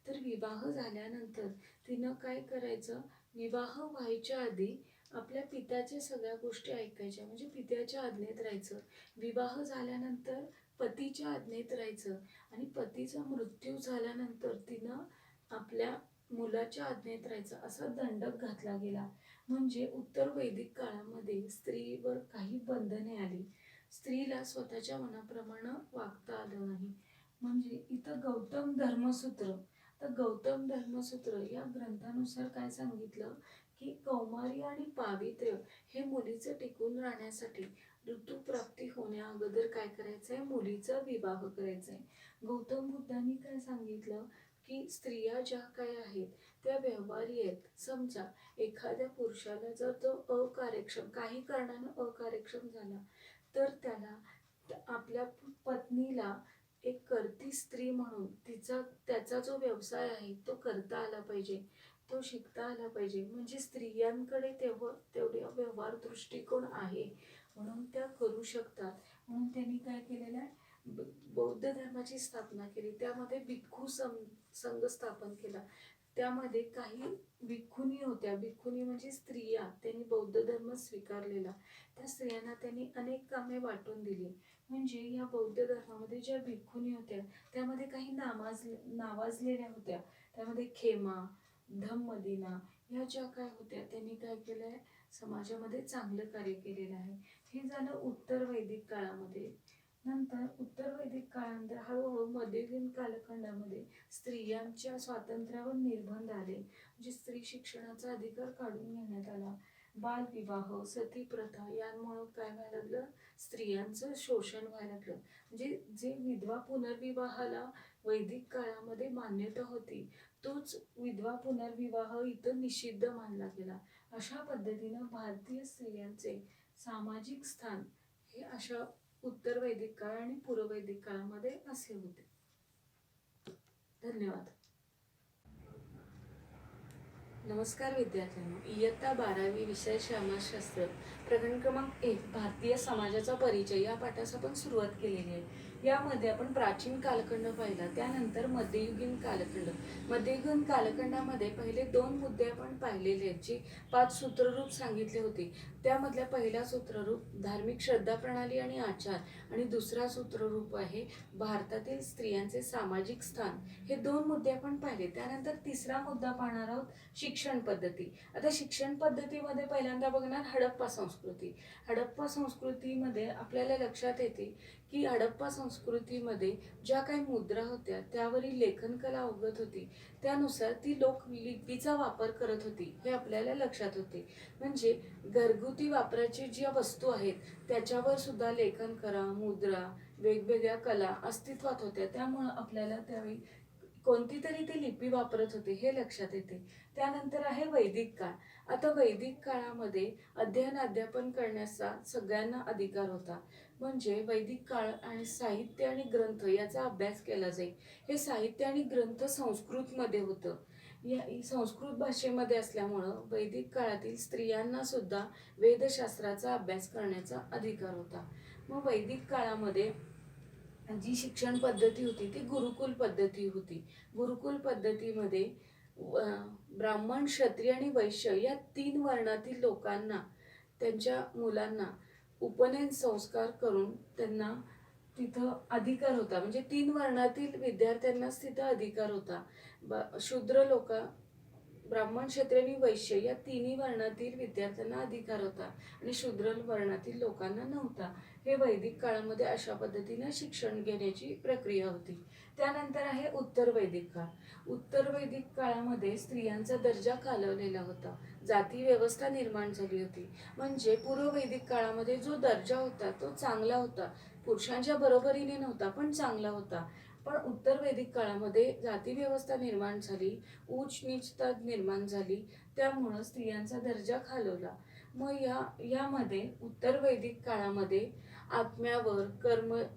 तर विवाह झाल्यानंतर तिनं काय करायचं, विवाह व्हायच्या आधी आपल्या पित्याच्या सगळ्या गोष्टी ऐकायच्या, म्हणजे पित्याच्या आज्ञेत राहायचं. विवाह झाल्यानंतर पतीच्या आज्ञेत राहायचं आणि पतीचा मृत्यू झाल्यानंतर तिनं आपल्या मुलाच्या आज्ञेत राहायचं, असा दंडक घातला गेला. म्हणजे उत्तर वैदिक काळामध्ये स्त्रीवर काही बंधने आली, स्त्रीला स्वतःच्या मनाप्रमाणे वागता आलं नाही. म्हणजे इथं गौतम धर्मसूत्र, तर गौतम धर्मसूत्र या ग्रंथानुसार काय सांगितलं की कौमारी आणि पावित्र्य हे मुलीचं टिकून राहण्यासाठी ऋतुप्राप्ती होण्या अगोदर काय करायचंय, मुलीचा विवाह करायचा आहे. गौतम बुद्धांनी काय सांगितलं की स्त्रिया ज्या काय आहेत त्या व्यवहारी आहेत. समजा एखाद्या पुरुषाला जर तो अकार्यक्षम, काही कारणानं अकार्यक्षम झाला तर त्याला आपल्या पत्नीला एक करती स्त्री म्हणून त्याचा जो व्यवसाय आहे तो करता आला पाहिजे, तो शिकता आला पाहिजे. म्हणजे स्त्रियांकडे तेवढे व्यवहार दृष्टिकोन आहे म्हणून त्या करू शकतात. म्हणून त्यांनी काय केलेलं आहे, बौद्ध धर्माची स्थापना केली. त्यामध्ये भिक्खू संघ स्थापन केला. त्यामध्ये काही भिक्खुनी होत्या, भिक्खुनी म्हणजे स्त्रिया, त्यांनी बौद्ध धर्म स्वीकारलेला. त्या स्त्रियांना त्यांनी अनेक कामे वाटून दिली. म्हणजे या बौद्ध धर्मामध्ये ज्या भिक्खुनी होत्या त्यामध्ये काही नावाजलेल्या होत्या. त्यामध्ये खेमा, धम्मदिना ह्या ज्या काय होत्या त्यांनी काय केलं आहे, समाजामध्ये चांगलं कार्य केलेलं आहे. हे झालं उत्तर वैदिक काळामध्ये. नंतर उत्तर वैदिक काळानंतर हळूहळू मध्ययुगीन कालखंडामध्ये स्त्रियांच्या स्वातंत्र्यावर निर्बंध आले. म्हणजे स्त्री शिक्षणाचा अधिकार काढून घेण्यात आला. बालविवाह, सती प्रथा यांमुळे काय व्हायला लागलं, स्त्रियांचं शोषण व्हायला लागलं. म्हणजे जे विधवा पुनर्विवाहाला वैदिक काळामध्ये मान्यता होती तोच विधवा पुनर्विवाह इथं निषिद्ध मानला गेला. अशा पद्धतीनं भारतीय स्त्रियांचे सामाजिक स्थान हे अशा उत्तर वैदिक काळ आणि पूर्व वैदिक काळामध्ये असे होते. धन्यवाद. नमस्कार विद्यार्थ्यांनो, इयत्ता 12वी विषय समाजशास्त्र प्रकरण क्रमांक 1 भारतीय समाजाचा परिचय या पाठास आपण सुरुवात केलेली आहे. यामध्ये आपण प्राचीन कालखंड पाहिला, त्यानंतर मध्ययुगीन कालखंड. मध्ययुगीन कालखंडामध्ये पहिले 2 मुद्दे आपण पाहिलेले आहेत, जे 5 सूत्ररूप सांगितले होते. त्यामधल्या पहिला सूत्ररूप धार्मिक श्रद्धा प्रणाली आणि आचार, आणि दुसरा सूत्ररूप आहे भारतातील स्त्रियांचे सामाजिक स्थान. हे 2 मुद्दे आपण पाहिले. त्यानंतर तिसरा मुद्दा पाहणार आहोत, शिक्षण पद्धती. आता शिक्षण पद्धतीमध्ये पहिल्यांदा बघणार हडप्पा संस्कृती. हडप्पा संस्कृतीमध्ये आपल्याला लक्षात येते की हडप्पा संस्कृतीमध्ये ज्या काही मुद्रा होत्या त्यावरील लेखनकला अवगत होती, त्यानुसार ती लोक लिपीचा वापर करत होती, हे आपल्याला लक्षात होते. म्हणजे घरगुती वापराची ज्या वस्तू आहेत त्याच्यावर सुद्धा लेखन करा, मुद्रा, वेगवेगळ्या कला अस्तित्वात होत्या. त्यामुळं आपल्याला त्यावेळी कोणती तरी ती लिपी वापरत होते हे लक्षात येते. त्यानंतर आहे वैदिक काळ. आता वैदिक काळामध्ये अध्ययन अध्यापन करण्याचा सगळ्यांना अधिकार होता. म्हणजे वैदिक काळ आणि साहित्य आणि ग्रंथ याचा अभ्यास केला जाईल. हे साहित्य आणि ग्रंथ संस्कृतमध्ये होतं. या संस्कृत भाषेमध्ये असल्यामुळं वैदिक काळातील स्त्रियांना सुद्धा वेदशास्त्राचा अभ्यास करण्याचा अधिकार होता. मग वैदिक काळामध्ये जी शिक्षण पद्धती होती ती गुरुकुल पद्धती होती. गुरुकुल पद्धतीमध्ये ब्राह्मण, क्षत्रिय आणि वैश्य या 3 वर्णातील लोकांना, त्यांच्या मुलांना उपनयन संस्कार करून त्यांना तिथं अधिकार होता. म्हणजे 3 वर्णातील विद्यार्थ्यांनाच तिथं अधिकार होता. शूद्र लोक, ब्राह्मण, क्षत्रिय आणि वैश्य या 3ही वर्णातील विद्यार्थ्यांना अधिकार होता आणि शूद्र वर्णातील लोकांना नव्हता. हे वैदिक काळामध्ये अशा पद्धतीने शिक्षण घेण्याची प्रक्रिया होती. त्यानंतर आहे उत्तर वैदिक काळ. उत्तर वैदिक काळामध्ये स्त्रियांचा दर्जा खालवलेला होता, जाती व्यवस्था निर्माण झाली होती. म्हणजे पूर्व वैदिक काळामध्ये जो दर्जा होता तो चांगला होता, पुरुषांच्या बरोबरीने नव्हता पण चांगला होता. पण उत्तर वैदिक काळामध्ये जाती व्यवस्था निर्माण झाली, उच्च नीचता निर्माण झाली, त्यामुळं स्त्रियांचा दर्जा खालवला. मग यामध्ये उत्तर वैदिक काळामध्ये आत्म्यावर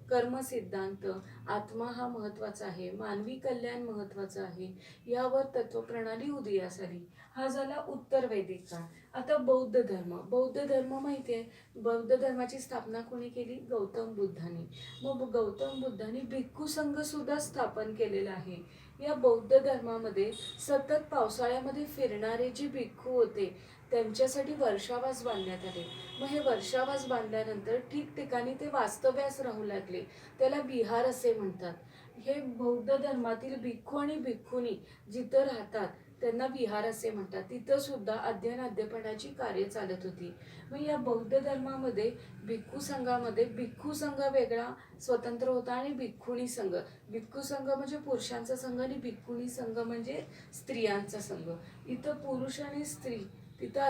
कर्म सिद्धांत, आत्मा हा महत्त्वाचा आहे, मानवी कल्याण महत्त्वाचं आहे, यावर तत्वप्रणाली उदयास आली. हा झाला उत्तर वैदिक काळ. आता बौद्ध धर्म. बौद्ध धर्म माहिती आहे, बौद्ध धर्माची स्थापना कोणी केली? गौतम बुद्धांनी. मग गौतम बुद्धांनी भिक्खू संघ सुद्धा स्थापन केलेला आहे. या बौद्ध धर्मामध्ये सतत पावसाळ्यामध्ये फिरणारे जे भिक्खू होते त्यांच्यासाठी वर्षावास बांधण्यात आले. मग हे वर्षावास बांधल्यानंतर ठिकठिकाणी ते वास्तव्यास राहू लागले. त्याला विहार असे म्हणतात. हे बौद्ध धर्मातील भिक्खू आणि भिक्खुनी जिथं राहतात त्यांना विहार असे म्हणतात. तिथं सुद्धा अध्ययन अध्यापनाची कार्य चालत होती. मग या बौद्ध धर्मामध्ये भिक्खू संघामध्ये भिक्खू संघ वेगळा स्वतंत्र होता आणि भिक्खुनी संघ. भिक्खू संघ म्हणजे पुरुषांचा संघ आणि भिक्खुनी संघ म्हणजे स्त्रियांचा संघ. इथं पुरुष आणि स्त्री तिथं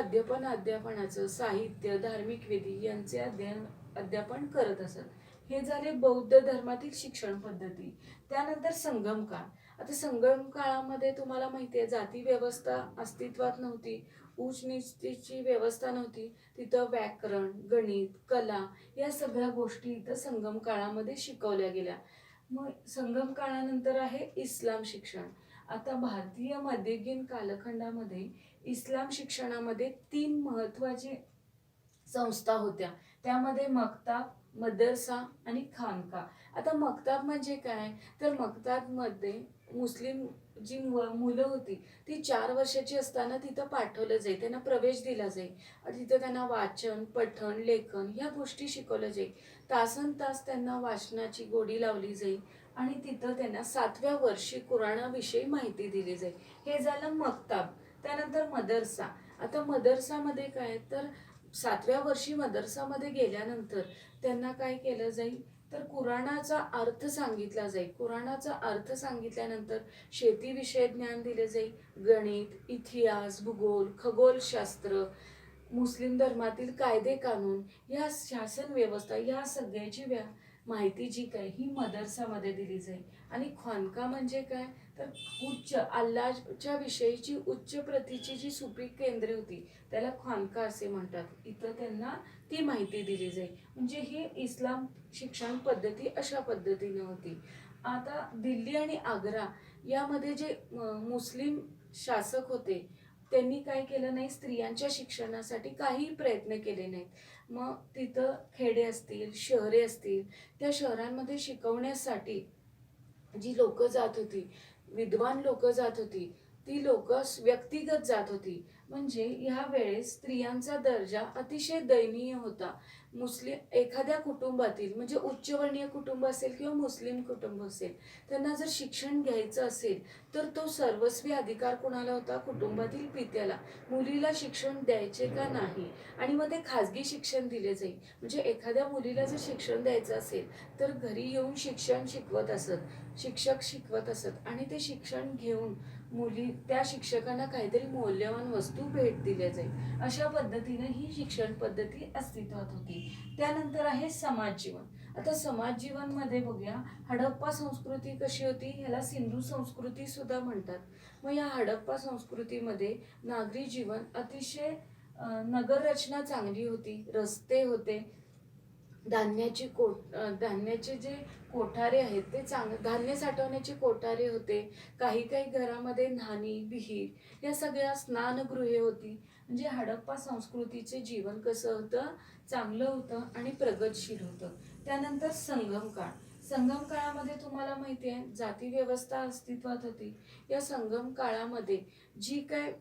अध्यापनाचं साहित्य, धार्मिक विधी यांचे अध्यापन करत असत. हे झाले बौद्ध धर्मातील शिक्षण पद्धती. त्यानंतर संगम काळ. आता संगम काळामध्ये तुम्हाला माहिती आहे जाती व्यवस्था अस्तित्वात नव्हती, उच्च नीचची व्यवस्था नव्हती. तिथं व्याकरण, गणित, कला या सगळ्या गोष्टी इथं संगम काळामध्ये शिकवल्या गेल्या. मग संगम काळानंतर आहे इस्लाम शिक्षण. आता भारतीय मध्ययुगीन कालखंडामध्ये इस्लाम शिक्षणामध्ये 3 महत्त्वाची संस्था होत्या. त्यामध्ये मक्ताब, मदरसा आणि खानका. आता मक्ताब म्हणजे काय? तर मक्ताबमध्ये मुस्लिम जी मुलं होती ती 4 वर्षाची असताना तिथं पाठवलं जाई, त्यांना प्रवेश दिला जाई. तिथं त्यांना वाचन, पठण, लेखन ह्या गोष्टी शिकवल्या जाई. तासनतास त्यांना वाचनाची गोडी लावली जाई आणि तिथं त्यांना 7व्या वर्षी कुराणाविषयी माहिती दिली जाई. हे झालं मक्ताब. त्यानंतर मदरसा. आता मदरसामध्ये काय तर 7व्या वर्षी मदरसामध्ये गेल्यानंतर त्यांना काय केलं जाईल तर कुराणाचा अर्थ सांगितला जाईल. कुराणाचा अर्थ सांगितल्यानंतर शेतीविषयी ज्ञान दिले जाईल. गणित, इतिहास, भूगोल, खगोलशास्त्र, मुस्लिम धर्मातील कायदे कानून या शासन व्यवस्था या सगळ्याची माहिती जी काय ही मदरसामध्ये दिली जाईल. आणि खानका म्हणजे काय तर उच्च अल्लाच्या विषयीची उच्च प्रतीची जी सुपीक केंद्रे होती त्याला खानका असे म्हणतात. इथं त्यांना ती माहिती दिली जाईल. म्हणजे ही इस्लाम शिक्षण पद्धती अशा पद्धतीने होती. आता दिल्ली आणि आग्रा यामध्ये जे मुस्लिम शासक होते त्यांनी काय केलं नाही, स्त्रियांच्या शिक्षणासाठी काही प्रयत्न केले नाहीत. मग तिथं खेडे असतील, शहरे असतील, त्या शहरांमध्ये शिकवण्यासाठी जी लोकं जात होती, विद्वान लोकं जात होती, ती लोकं व्यक्तिगत जात होती. म्हणजे ह्या वेळेस स्त्रियांचा दर्जा अतिशय दयनीय होता. एखाद्या कुटुंबातील म्हणजे उच्चवर्णीय कुटुंब असेल किंवा मुस्लिम कुटुंब असेल, त्यांना जर शिक्षण घ्यायचं असेल तर तो सर्वस्वी अधिकार कुणाला होता? कुटुंबातील पित्याला. मुलीला शिक्षण द्यायचे का नाही आणि मग ते खाजगी शिक्षण दिले जाईल. म्हणजे एखाद्या मुलीला जर शिक्षण द्यायचं असेल तर घरी येऊन शिक्षण शिकवत असत, शिक्षक शिकवत असत आणि ते शिक्षण घेऊन त्या शिक्षकांना काहीतरी मौल्यवान वस्तू भेट दिल्या जाईल. अशा पद्धतीने ही शिक्षण पद्धती अस्तित्वात होती. त्यानंतर आहे समाज जीवन. आता समाज जीवन मध्ये बघूया हडप्पा संस्कृती कशी होती, ह्याला सिंधू संस्कृती सुद्धा म्हणतात. मग या हडप्पा संस्कृतीमध्ये नागरी जीवन अतिशय नगर रचना चांगली होती, रस्ते होते, धान्याचे जे कोठारे आहेत ते धान्य साठवण्याचे कोठारे होते. काही काही घरामध्ये न्हाणी, विहीर या सगळ्या स्नानगृहे होती. म्हणजे हडप्पा संस्कृतीचे जीवन कसं होतं? चांगलं होतं आणि प्रगतशील होतं. त्यानंतर संगम काळ. संगम काळामध्ये तुम्हाला माहिती आहे जाती व्यवस्था अस्तित्वात होती. या संगम काळामध्ये जी काय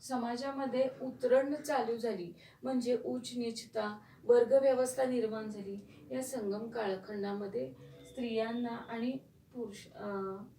समाजामध्ये उतरण चालू झाली म्हणजे उच्च नीचता, वर्ग व्यवस्था निर्माण झाली. या संगम कालखंडामध्ये स्त्रियांना आणि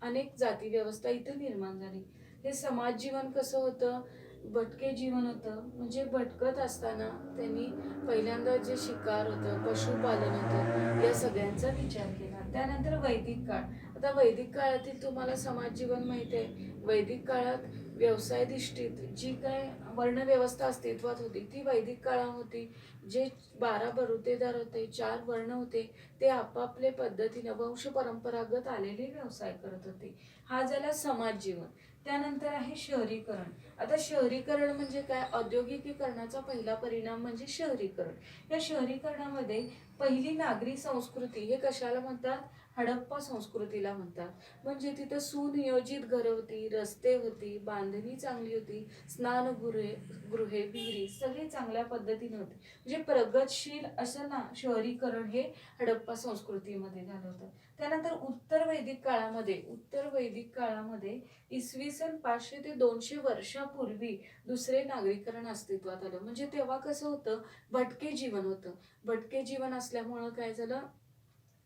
अनेक जाती व्यवस्था इथे निर्माण झाली. हे समाज जीवन कसं होतं? भटके जीवन होतं. म्हणजे भटकत असताना त्यांनी पहिल्यांदा जे शिकार होतं, पशुपालन होतं, या सगळ्यांचा विचार केला. त्यानंतर वैदिक काळ. आता वैदिक काळातील तुम्हाला समाज जीवन माहिती आहे. वैदिक काळात व्यवसायधिष्ठित जी काय वर्णव्यवस्था अस्तित्वात होती ती वैदिक काळात होती. जे 12 बरुतेदार होते, 4 वर्ण होते, ते आपापले पद्धतीने वंश परंपरागत आलेले व्यवसाय करत होते. हा झाला समाज जीवन. त्यानंतर आहे शहरीकरण. आता शहरीकरण म्हणजे काय? औद्योगिकीकरणाचा पहिला परिणाम म्हणजे शहरीकरण. या शहरीकरणामध्ये पहिली नागरी संस्कृती हे कशाला म्हणतात? हडप्पा संस्कृतीला म्हणतात. म्हणजे तिथं सुनियोजित घरं होती, रस्ते होती, बांधणी चांगली होती, स्नानगृहे, विहिरी सगळे चांगल्या पद्धतीने होते. म्हणजे प्रगतशील असं ना शहरीकरण हे हडप्पा संस्कृतीमध्ये झालं होतं. त्यानंतर उत्तर वैदिक काळामध्ये इसवी सन 500 ते 200 वर्षापूर्वी दुसरे नागरीकरण अस्तित्वात आलं. म्हणजे तेव्हा कसं होतं, भटके जीवन होतं. भटके जीवन असल्यामुळं काय झालं,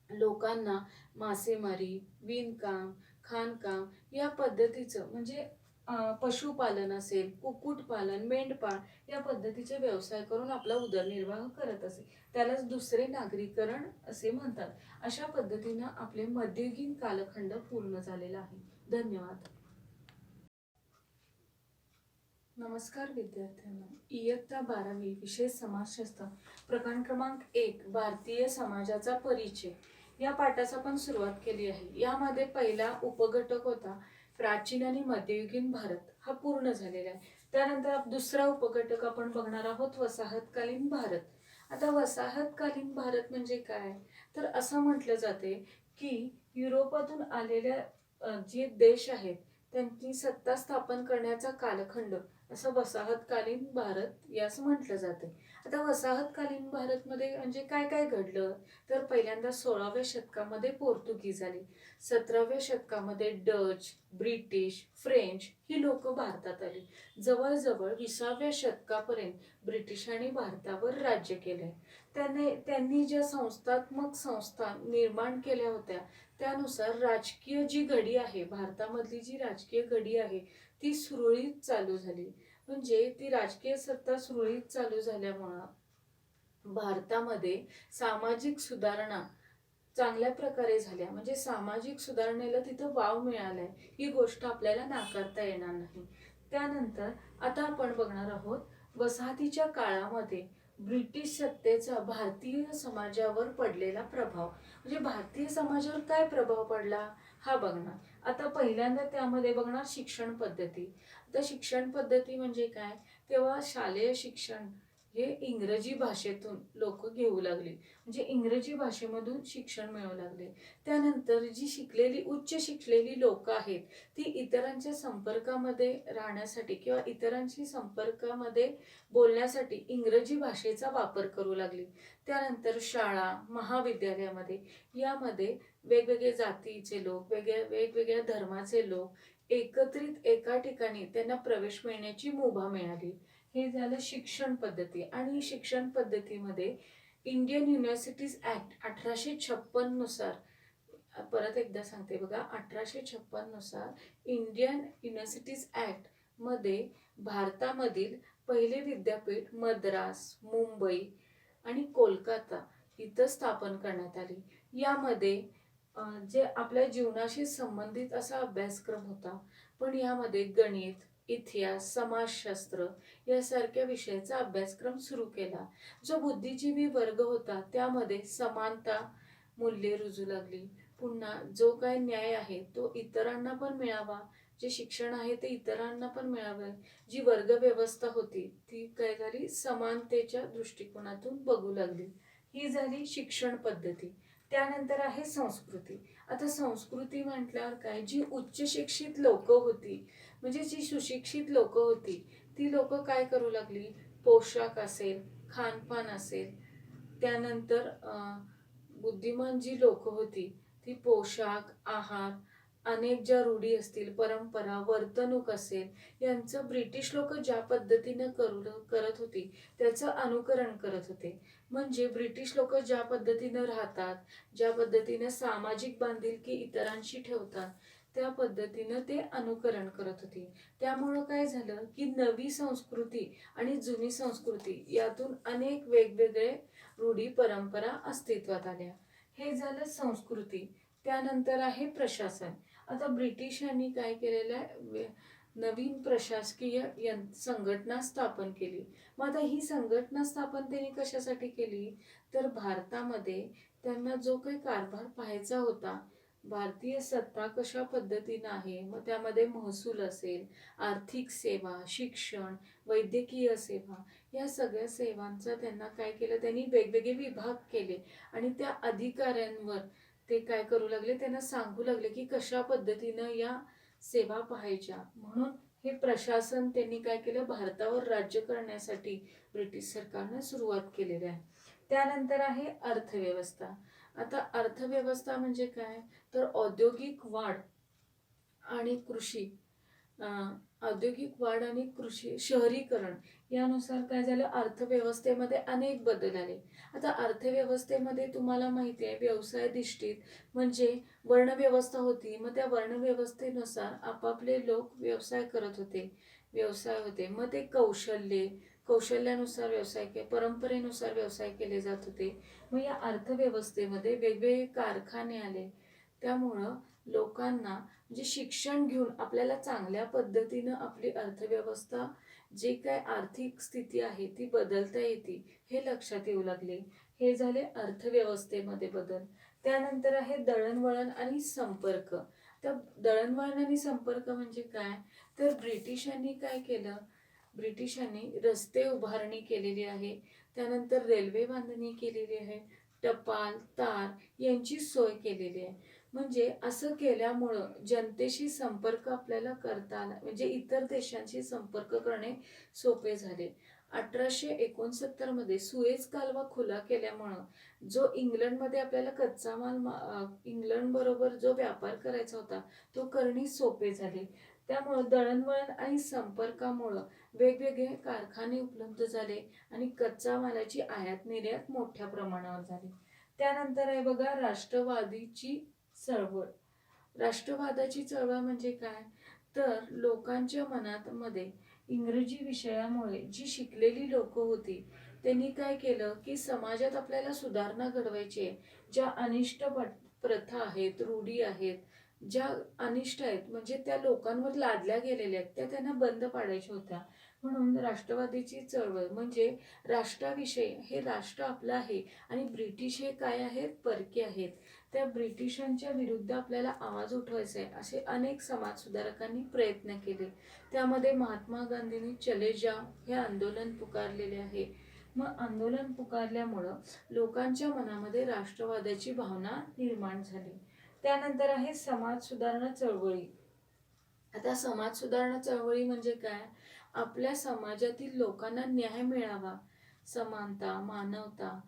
लोकांना मासेमारी, विणकाम, खाणकाम या पद्धतीचं म्हणजे पशुपालन असेल, कुक्कुटपालन, मेंढपाळ या पद्धतीचे व्यवसाय करून आपला उदरनिर्वाह करत असे. त्यालाच दुसरे नागरीकरण असे म्हणतात. अशा पद्धतीनं आपले मध्ययुगीन कालखंड पूर्ण झालेला आहे. धन्यवाद. नमस्कार विद्यार्थ्यांनो, इयत्ता 12वी विषय समाजशास्त्र प्रकरण क्रमांक 1 भारतीय समाजाचा परिचय या पाठाचा आपण सुरुवात केली आहे. यामध्ये पहिला उपघटक होता प्राचीन आणि मध्ययुगीन भारत, हा पूर्ण झालेला आहे. त्यानंतर दुसरा उपघटक आपण बघणार आहोत वसाहतकालीन भारत. आता वसाहतकालीन भारत म्हणजे काय, तर असं म्हटलं जाते की युरोपातून आलेल्या जे देश आहेत त्यांची सत्ता स्थापन करण्याचा कालखंड असं वसाहतकालीन भारत यास म्हटलं जाते. आता वसाहतकालीन भारतमध्ये म्हणजे काय काय घडलं, तर पहिल्यांदा 16व्या शतकामध्ये पोर्तुगीज आली, 17व्या शतकामध्ये डच, ब्रिटिश, फ्रेंच ही लोक भारतात आली. जवळजवळ 20व्या शतकापर्यंत ब्रिटिशांनी भारतावर राज्य केले. त्यांनी ज्या संस्थात्मक संस्था निर्माण केल्या होत्या त्यानुसार राजकीय जी घडी आहे, भारतामधली जी राजकीय घडी आहे ती सुरळीत चालू झाली. म्हणजे ती राजकीय सत्ता सुरळीत चालू झाल्यामुळं भारतामध्ये सामाजिक सुधारणा चांगल्या प्रकारे झाल्या. म्हणजे सामाजिक सुधारणेला तिथं वाव मिळालाय, ही गोष्ट आपल्याला नाकारता येणार नाही. त्यानंतर आता आपण बघणार आहोत वसाहतीच्या काळामध्ये ब्रिटिश सत्तेचा भारतीय समाजावर पडलेला प्रभाव. म्हणजे भारतीय समाजावर काय प्रभाव पडला हा बघणार. आता पहिल्यांदा त्यामध्ये बघणार शिक्षण पद्धती. आता शिक्षण पद्धती म्हणजे काय, तेव्हा शालेय शिक्षण हे इंग्रजी भाषेतून लोक घेऊ लागली, म्हणजे इंग्रजी भाषेमधून शिक्षण मिळवू लागले. त्यानंतर जी उच्च शिकलेली लोक आहेत ती इतरांच्या संपर्कामध्ये राहण्यासाठी किंवा इतरांशी संपर्कामध्ये बोलण्यासाठी इंग्रजी भाषेचा वापर करू लागली. त्यानंतर शाळा, महाविद्यालयामध्ये यामध्ये वेगवेगळे जातीचे लोक, वेगवेगळ्या धर्माचे लोक एकत्रित एका ठिकाणी त्यांना प्रवेश मिळण्याची मुभा मिळाली. हे झालं शिक्षण पद्धती. आणि शिक्षण पद्धतीमध्ये इंडियन युनिव्हर्सिटीज ऍक्ट 1856 नुसार, परत एकदा सांगते बघा, 1856 नुसार इंडियन युनिव्हर्सिटीज ऍक्ट मध्ये भारतामधील पहिले विद्यापीठ मद्रास, मुंबई आणि कोलकाता इथं स्थापन करण्यात आली. यामध्ये जे आपल्या जीवनाशी संबंधित असा अभ्यासक्रम होता, पण यामध्ये गणित, इतिहास, समाजशास्त्र यासारख्या विषयाचा अभ्यासक्रम सुरू केला. जो बुद्धिजीवी वर्ग होता त्यामध्ये समानता मूल्ये रुजू लागली. पुन्हा जो काय न्याय आहे तो इतरांना पण मिळावा, जे शिक्षण आहे ते इतरांना पण मिळावे. जी वर्ग व्यवस्था होती ती काय झाली, समानतेच्या दृष्टिकोनातून बघू लागली. ही झाली शिक्षण पद्धती. त्यानंतर आहे संस्कृती. आता संस्कृती म्हटल्यावर काय, जी उच्च शिक्षित लोक होती, म्हणजे जी सुशिक्षित लोक होती ती लोक काय करू लागली, पोशाख असेल, खानपान असेल, त्यानंतर बुद्धिमान जी लोक होती ती पोशाख, आहार, अनेक ज्या रूढी असतील, परंपरा, वर्तणूक असेल, यांचं ब्रिटिश लोक ज्या पद्धतीनं करत होती त्याचं अनुकरण करत होते. म्हणजे ब्रिटिश लोक ज्या पद्धतीनं राहतात, ज्या पद्धतीनं सामाजिक बांधिलकी इतरांशी ठेवतात त्या पद्धतीनं ते अनुकरण करत होते. त्यामुळं काय झालं की नवी संस्कृती आणि जुनी संस्कृती यातून अनेक वेगवेगळे रूढी परंपरा अस्तित्वात आल्या. हे झालं संस्कृती. त्यानंतर आहे प्रशासन. आता ब्रिटिशांनी काय केलेलं आहे, नवीन प्रशासकीय संघटना स्थापन केली. मग आता ही संघटना स्थापन त्यांनी कशासाठी केली, तर भारतामध्ये त्यांना जो काही कारभार पाहायचा होता, भारतीय सत्ता कशा पद्धतीनं आहे, मग त्यामध्ये महसूल असेल, आर्थिक सेवा, शिक्षण, वैद्यकीय सेवा या सगळ्या सेवांचा त्यांना काय केलं, त्यांनी वेगवेगळे विभाग केले आणि त्या अधिकाऱ्यांवर ते काय करू लागले, त्यांना सांगू लागले की कशा पद्धतीनं या सेवा पाहायच्या. म्हणून हे प्रशासन त्यांनी काय केलं, भारतावर राज्य करण्यासाठी ब्रिटिश सरकारनं सुरुवात केलेली आहे. त्यानंतर आहे अर्थव्यवस्था. आता अर्थव्यवस्था म्हणजे काय, तर औद्योगिक वाढ आणि कृषी, औद्योगिक वाढ आणि कृषी शहरीकरण यानुसार काय झालं, अर्थव्यवस्थेमध्ये अनेक बदल आले. आता अर्थव्यवस्थेमध्ये तुम्हाला माहिती आहे, व्यवसायाधिष्ठित म्हणजे वर्णव्यवस्था होती. मग त्या वर्णव्यवस्थेनुसार आपापले लोक व्यवसाय करत होते, व्यवसाय होते. मग ते कौशल्यानुसार व्यवसाय परंपरेनुसार व्यवसाय केले जात होते. मग या अर्थव्यवस्थेमध्ये वेगवेगळे कारखाने आले. त्यामुळं लोकांना म्हणजे शिक्षण घेऊन आपल्याला चांगल्या पद्धतीनं आपली अर्थव्यवस्था, जे काय आर्थिक स्थिती आहे ती बदलता येते हे लक्षात येऊ लागले. हे झाले अर्थव्यवस्थेमध्ये बदल. त्यानंतर आहे दळणवळण आणि संपर्क. तर दळणवळण आणि संपर्क म्हणजे काय, तर ब्रिटिशांनी काय केलं, ब्रिटिशांनी रस्ते उभारणी केलेली आहे. त्यानंतर रेल्वे बांधणी केलेली आहे. टपाल, तार यांची सोय केलेली आहे. म्हणजे असं केल्यामुळं जनतेशी संपर्क आपल्याला करता आला, म्हणजे इतर देशांशी संपर्क करणे सोपे झाले. 1869 मध्ये सुएझ कालवा खुला केल्यामुळं जो इंग्लंडमध्ये आपल्याला कच्चा माल इंग्लंड बरोबर जो व्यापार करायचा होता तो करणे सोपे झाले. त्यामुळं दळणवळण आणि संपर्कामुळं वेगवेगळे कारखाने उपलब्ध झाले आणि कच्चा मालाची आयात निर्यात मोठ्या प्रमाणावर झाली. त्यानंतर आहे बघा राष्ट्रवादीची चळवळ. राष्ट्रवादाची चळवळ म्हणजे काय, तर लोकांच्या मध्ये इंग्रजी विषयामुळे जी शिकलेली लोक होती त्यांनी काय केलं की समाजात आपल्याला सुधारणा घडवायची आहे. ज्या अनिष्ट प्रथा आहेत, रूढी आहेत, ज्या अनिष्ट आहेत म्हणजे त्या लोकांवर लादल्या गेलेल्या आहेत, त्या त्यांना बंद पाडायच्या होत्या. म्हणून राष्ट्रवादीची चळवळ म्हणजे राष्ट्राविषयी, हे राष्ट्र आपलं आहे आणि ब्रिटिश हे काय आहेत, परके आहेत. त्या ब्रिटिशांच्या विरुद्ध आपल्याला आवाज उठवायचा आहे असे अनेक समाजसुधारकांनी प्रयत्न केले. त्यामध्ये महात्मा गांधींनी चले जाओ हे आंदोलन पुकारलेले आहे. मग आंदोलन पुकारल्यामुळं लोकांच्या मनामध्ये राष्ट्रवादाची भावना निर्माण झाली. त्यानंतर आहे समाज सुधारणा चळवळी. आता समाज सुधारणा चळवळी म्हणजे काय, आपल्या समाजातील लोकांना न्याय मिळावा, समानता, मानवता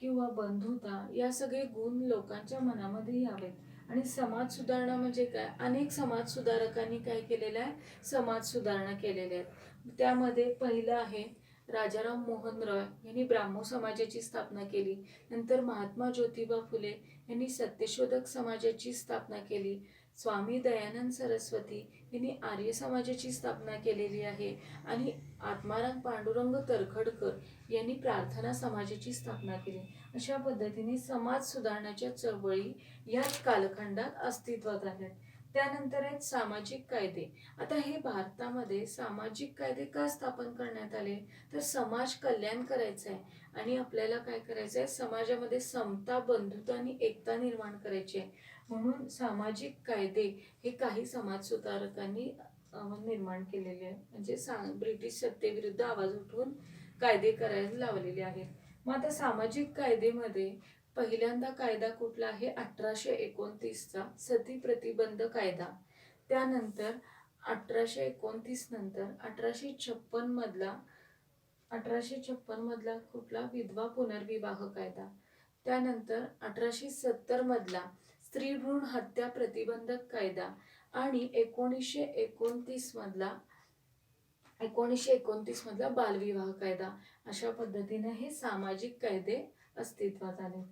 किंवा बंधुता या सगळे गुण लोकांच्या मनामध्ये यावेत. आणि समाज सुधारणा म्हणजे काय, अनेक समाज सुधारकांनी काय केलेलं आहे, समाज सुधारणा केलेल्या आहेत. त्यामध्ये पहिलं आहे राजाराम मोहन रॉय यांनी ब्राह्मो समाजाची स्थापना केली. नंतर महात्मा ज्योतिबा फुले यांनी सत्यशोधक समाजाची स्थापना केली. स्वामी दयानंद सरस्वती यांनी आर्य समाजाची स्थापना केलेली आहे. आणि आत्माराम पांडुरंग तरखडकर यांनी प्रार्थना समाजाची स्थापना केली. अशा पद्धतीने समाज सुधारण्याच्या चळवळी याच कालखंडात अस्तित्वात आल्या. त्यानंतर आहेत सामाजिक कायदे. आता हे भारतामध्ये सामाजिक कायदे का स्थापन करण्यात आले, तर समाज कल्याण करायचं आहे आणि आपल्याला काय करायचं आहे, समाजामध्ये समता, बंधुता आणि एकता निर्माण करायची आहे. म्हणून सामाजिक कायदे हे काही समाज सुधारकांनी निर्माण केलेले आहे. म्हणजे ब्रिटिश सत्तेविरुद्ध आवाज उठवून कायदे करायला लावलेले आहेत. मग आता सामाजिक कायदेमध्ये पहिल्यांदा कायदा कुठला आहे, 1829चा सती प्रतिबंध कायदा. त्यानंतर 1829 नंतर 1856 मधला कुठला, विधवा पुनर्विवाह कायदा. त्यानंतर 1870 मधला स्त्री भ्रूण हत्या प्रतिबंधक कायदा आणि 1929 मधला बालविवाह कायदा. अशा पद्धतीने हे सामाजिक कायदे अस्तित्वात आले.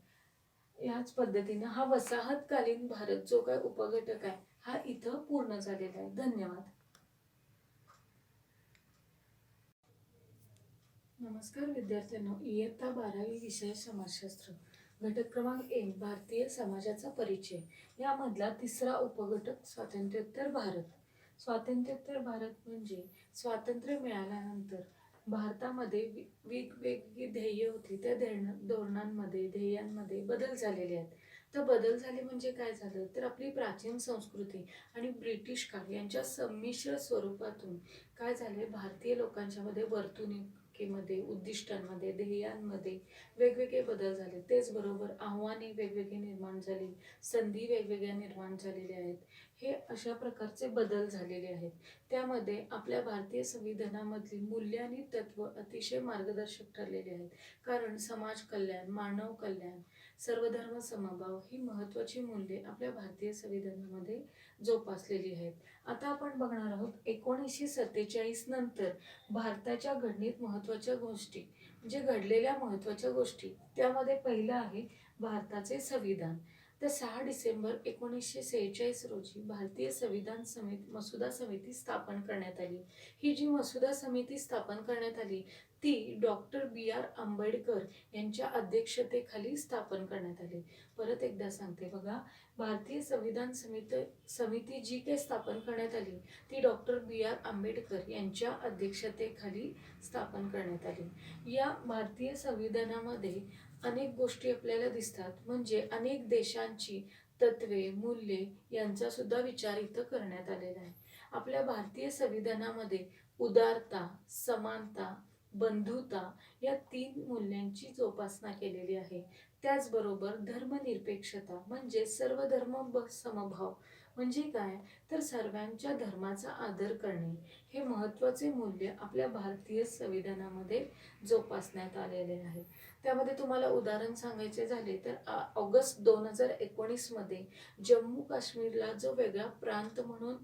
याच पद्धतीने हा वसाहतकालीन भारत जो काय उपघटक आहे हा इथं पूर्ण झालेला आहे. धन्यवाद. नमस्कार विद्यार्थ्यांनो, इयत्ता 12वी विषय समाजशास्त्र, घटक क्रमांक 1 भारतीय समाजाचा परिचय. यामधला तिसरा उपघटक स्वातंत्र्योत्तर भारत. स्वातंत्र्योत्तर भारत म्हणजे स्वातंत्र्य मिळाल्यानंतर भारतामध्ये वेगवेगळी ध्येय होती, त्या धोरणांमध्ये, ध्येयांमध्ये बदल झालेले आहेत. तर बदल झाले म्हणजे काय झालं, तर आपली प्राचीन संस्कृती आणि ब्रिटिश काळ यांच्या संमिश्र स्वरूपातून काय झाले, भारतीय लोकांच्या मध्ये वर्तणूक भूमिकेमध्ये, उद्दिष्टांमध्ये, ध्येयांमध्ये वेगवेगळे बदल झाले. तेच बरोबर आव्हाने वेगवेगळी निर्माण झाली, संधी वेगवेगळ्या निर्माण झालेल्या आहेत. हे अशा प्रकारचे बदल झालेले आहेत. त्यामध्ये आपल्या भारतीय संविधानामधली मूल्य आणि तत्त्व अतिशय मार्गदर्शक ठरलेले आहेत. कारण समाज कल्याण, मानव कल्याण, सर्वधर्म समभाव ही महत्त्वाची मूल्ये आपल्या भारतीय संविधानामध्ये जोपासलेली आहेत. आता आपण बघणार आहोत 1947 नंतर भारताच्या घडणीत महत्त्वाच्या गोष्टी, म्हणजे घडलेल्या महत्त्वाच्या गोष्टी. त्यामध्ये पहिलं आहे भारताचे संविधान. तर 6 डिसेंबर 1946 रोजी भारतीय संविधान मसुदा समिती स्थापन करण्यात आली. ही जी मसुदा समिती स्थापन करण्यात आली ती डॉक्टर B.R. आंबेडकर यांच्या अध्यक्षतेखाली स्थापन करण्यात आली. परत एकदा सांगते बघा, भारतीय संविधान समिती जी काही स्थापन करण्यात आली ती डॉक्टर B.R. आंबेडकर यांच्या अध्यक्षतेखाली स्थापन करण्यात आली. या भारतीय संविधानामध्ये अनेक गोष्टी आपल्याला दिसतात, म्हणजे अनेक देशांची तत्वे, मूल्ये यांचा सुद्धा विचार इथं करण्यात आलेला आहे. आपल्या भारतीय संविधानामध्ये उदारता, समानता, बंधुता या 3 मूल्यांची जोपासना केलेली आहे. त्याचबरोबर धर्मनिरपेक्षता म्हणजे सर्व धर्म समभाव म्हणजे काय, तर सर्वांच्या धर्माचा आदर करणे हे महत्त्वाचे मूल्य आपल्या भारतीय संविधानामध्ये जोपासण्यात आलेले आहे. त्यामध्ये तुम्हाला उदाहरण सांगायचे झाले तर ऑगस्ट 2019 मध्ये जम्मू काश्मीरला जो वेगळा प्रांत म्हणून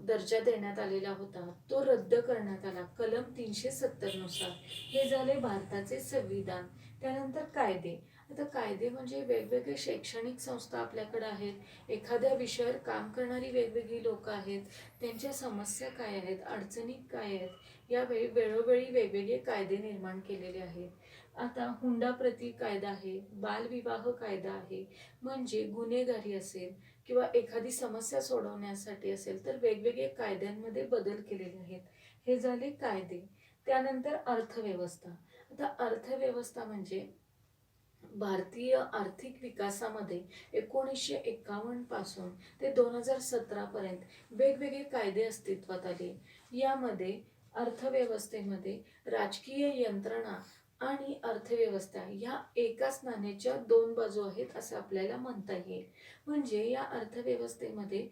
दर्जा देण्यात आलेला होता तो रद्द करण्यात आला कलम 370 नुसार. हे झाले भारताचे संविधान. त्यानंतर कायदे. आता कायदे म्हणजे वेगवेगळे शैक्षणिक संस्था आपल्याकडे आहेत, एखाद्या विषयावर काम करणारी वेगवेगळी लोक आहेत, त्यांच्या समस्या काय आहेत, अडचणी काय आहेत, यावेळी वेळोवेळी वेगवेगळे कायदे निर्माण केलेले आहेत. आता हुंडाप्रती कायदा आहे, बालविवाह कायदा आहे, म्हणजे गुन्हेगारी असेल किंवा एखादी समस्या सोडवण्यासाठी असेल तर वेगवेगळे कायद्यांमध्ये बदल केलेले आहेत. हे झाले कायदे. त्यानंतर अर्थव्यवस्था. आता अर्थव्यवस्था म्हणजे भारतीय आर्थिक विकासामध्ये 1951 पासून ते 2017 पर्यंत वेगवेगळे कायदे अस्तित्वात आले. यामध्ये अर्थव्यवस्थेमध्ये राजकीय यंत्रणा आणि अर्थव्यवस्था ह्या एकाच नाण्याच्या 2 बाजू आहेत असं आपल्याला म्हणता येईल. म्हणजे या अर्थव्यवस्थेमध्ये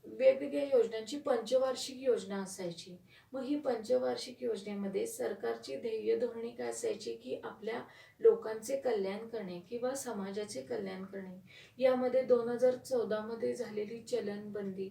वेगवेगळ्या योजनांची पंचवार्षिक योजना असायची. मग ही पंचवार्षिक योजनेमध्ये सरकारची ध्येय धोरणे काय असायची की आपल्या लोकांचे कल्याण करणे किंवा समाजाचे कल्याण करणे. यामध्ये 2014 मध्ये झालेली चलनबंदी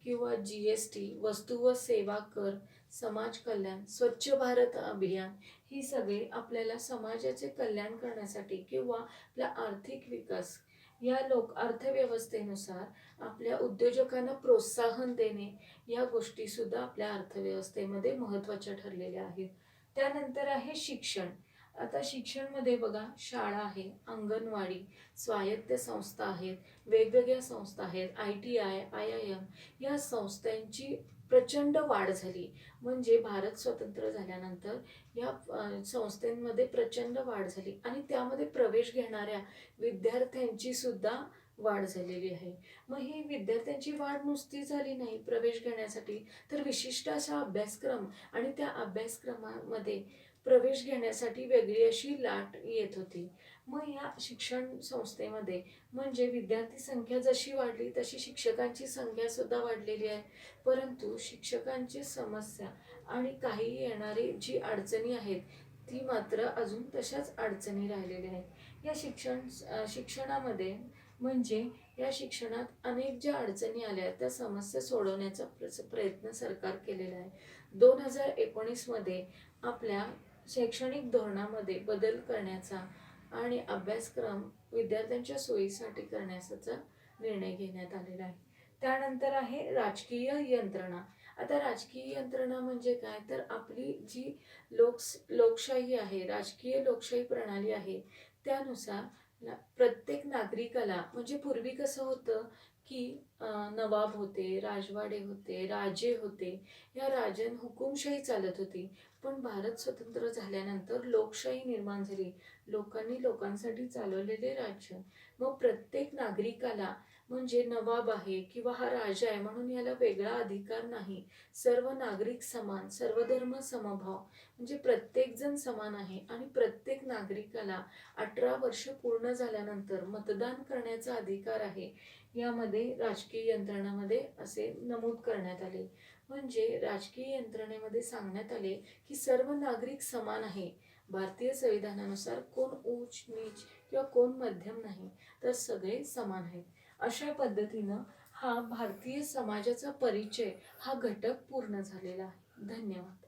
किंवा GST, वस्तू व सेवा कर, समाज कल्याण, स्वच्छ भारत अभियान ही सगळे आपल्याला समाजाचे कल्याण करण्यासाठी किंवा आपला आर्थिक विकास या अर्थव्यवस्थेनुसार आपल्या उद्योजकांना प्रोत्साहन देणे या गोष्टी सुद्धा आपल्या अर्थव्यवस्थेमध्ये महत्त्वाच्या ठरलेल्या आहेत. त्यानंतर आहे शिक्षण. आता शिक्षणमध्ये बघा, शाळा आहे, अंगणवाडी, स्वायत्त संस्था आहेत, वेगवेगळ्या संस्था आहेत, ITI, IIM या संस्थांची प्रचंड वाढ झाली. म्हणजे भारत स्वतंत्र झाल्यानंतर या संस्थांमध्ये प्रचंड वाढ झाली आणि त्यामध्ये प्रवेश घेणाऱ्या विद्यार्थ्यांची सुद्धा वाढ झालेली आहे. मग ही विद्यार्थ्यांची वाढ नुसती झाली नाही प्रवेश घेण्यासाठी, तर विशिष्ट असा अभ्यासक्रम आणि त्या अभ्यासक्रमामध्ये प्रवेश घेण्यासाठी वेगळी अशी लाट येत होती. मग या शिक्षण संस्थेमध्ये म्हणजे विद्यार्थी संख्या जशी वाढली तशी शिक्षकांची संख्या सुद्धा वाढलेली आहे. परंतु शिक्षकांची समस्या आणि काही येणारी जी अडचणी आहेत ती मात्र अजून तशाच अडचणी राहिलेल्या आहेत. या शिक्षणामध्ये म्हणजे या शिक्षणात अनेक ज्या अडचणी आल्या त्या समस्या सोडवण्याचा प्रयत्न सरकार केलेला आहे. 2019 मध्ये आपल्या शैक्षणिक धोरणामध्ये बदल करण्याचा आणि अभ्यासक्रम विद्यार्थ्यांच्या सोयीसाठी करण्याचा निर्णय घेण्यात आलेला आहे. त्यानंतर आहे राजकीय यंत्रणा. आता राजकीय यंत्रणा म्हणजे काय, तर आपली जी लोकशाही आहे, राजकीय लोकशाही प्रणाली आहे, त्यानुसार प्रत्येक नागरिकाला, म्हणजे पूर्वी कसं होतं की नवाब होते, राजवाडे होते, राजे होते, या हुकुमशाही चालत होती. पण भारत स्वतंत्र झाल्यानंतर लोकशाही निर्माण झाली, लोकांनी लोकांसाठी चालवलेले राज्य. मग प्रत्येक नागरिकाला म्हणजे नवाब आहे किंवा हा राजा आहे म्हणून याला वेगळा अधिकार नाही. सर्व नागरिक समान, सर्व धर्म समभाव, म्हणजे प्रत्येकजण समान आहे आणि प्रत्येक नागरिकाला 18 वर्ष पूर्ण झाल्यानंतर मतदान करण्याचा अधिकार आहे. यामध्ये राजकीय यंत्रणामध्ये असे नमूद करण्यात आले. म्हणजे राजकीय यंत्रणेमध्ये सांगण्यात आले की सर्व नागरिक समान आहे. भारतीय संविधानानुसार कोण उच्च नीच किंवा कोण मध्यम नाही, तर सगळे समान आहेत. अशा पद्धतीनं हा भारतीय समाजाचा परिचय हा घटक पूर्ण झालेला आहे. धन्यवाद.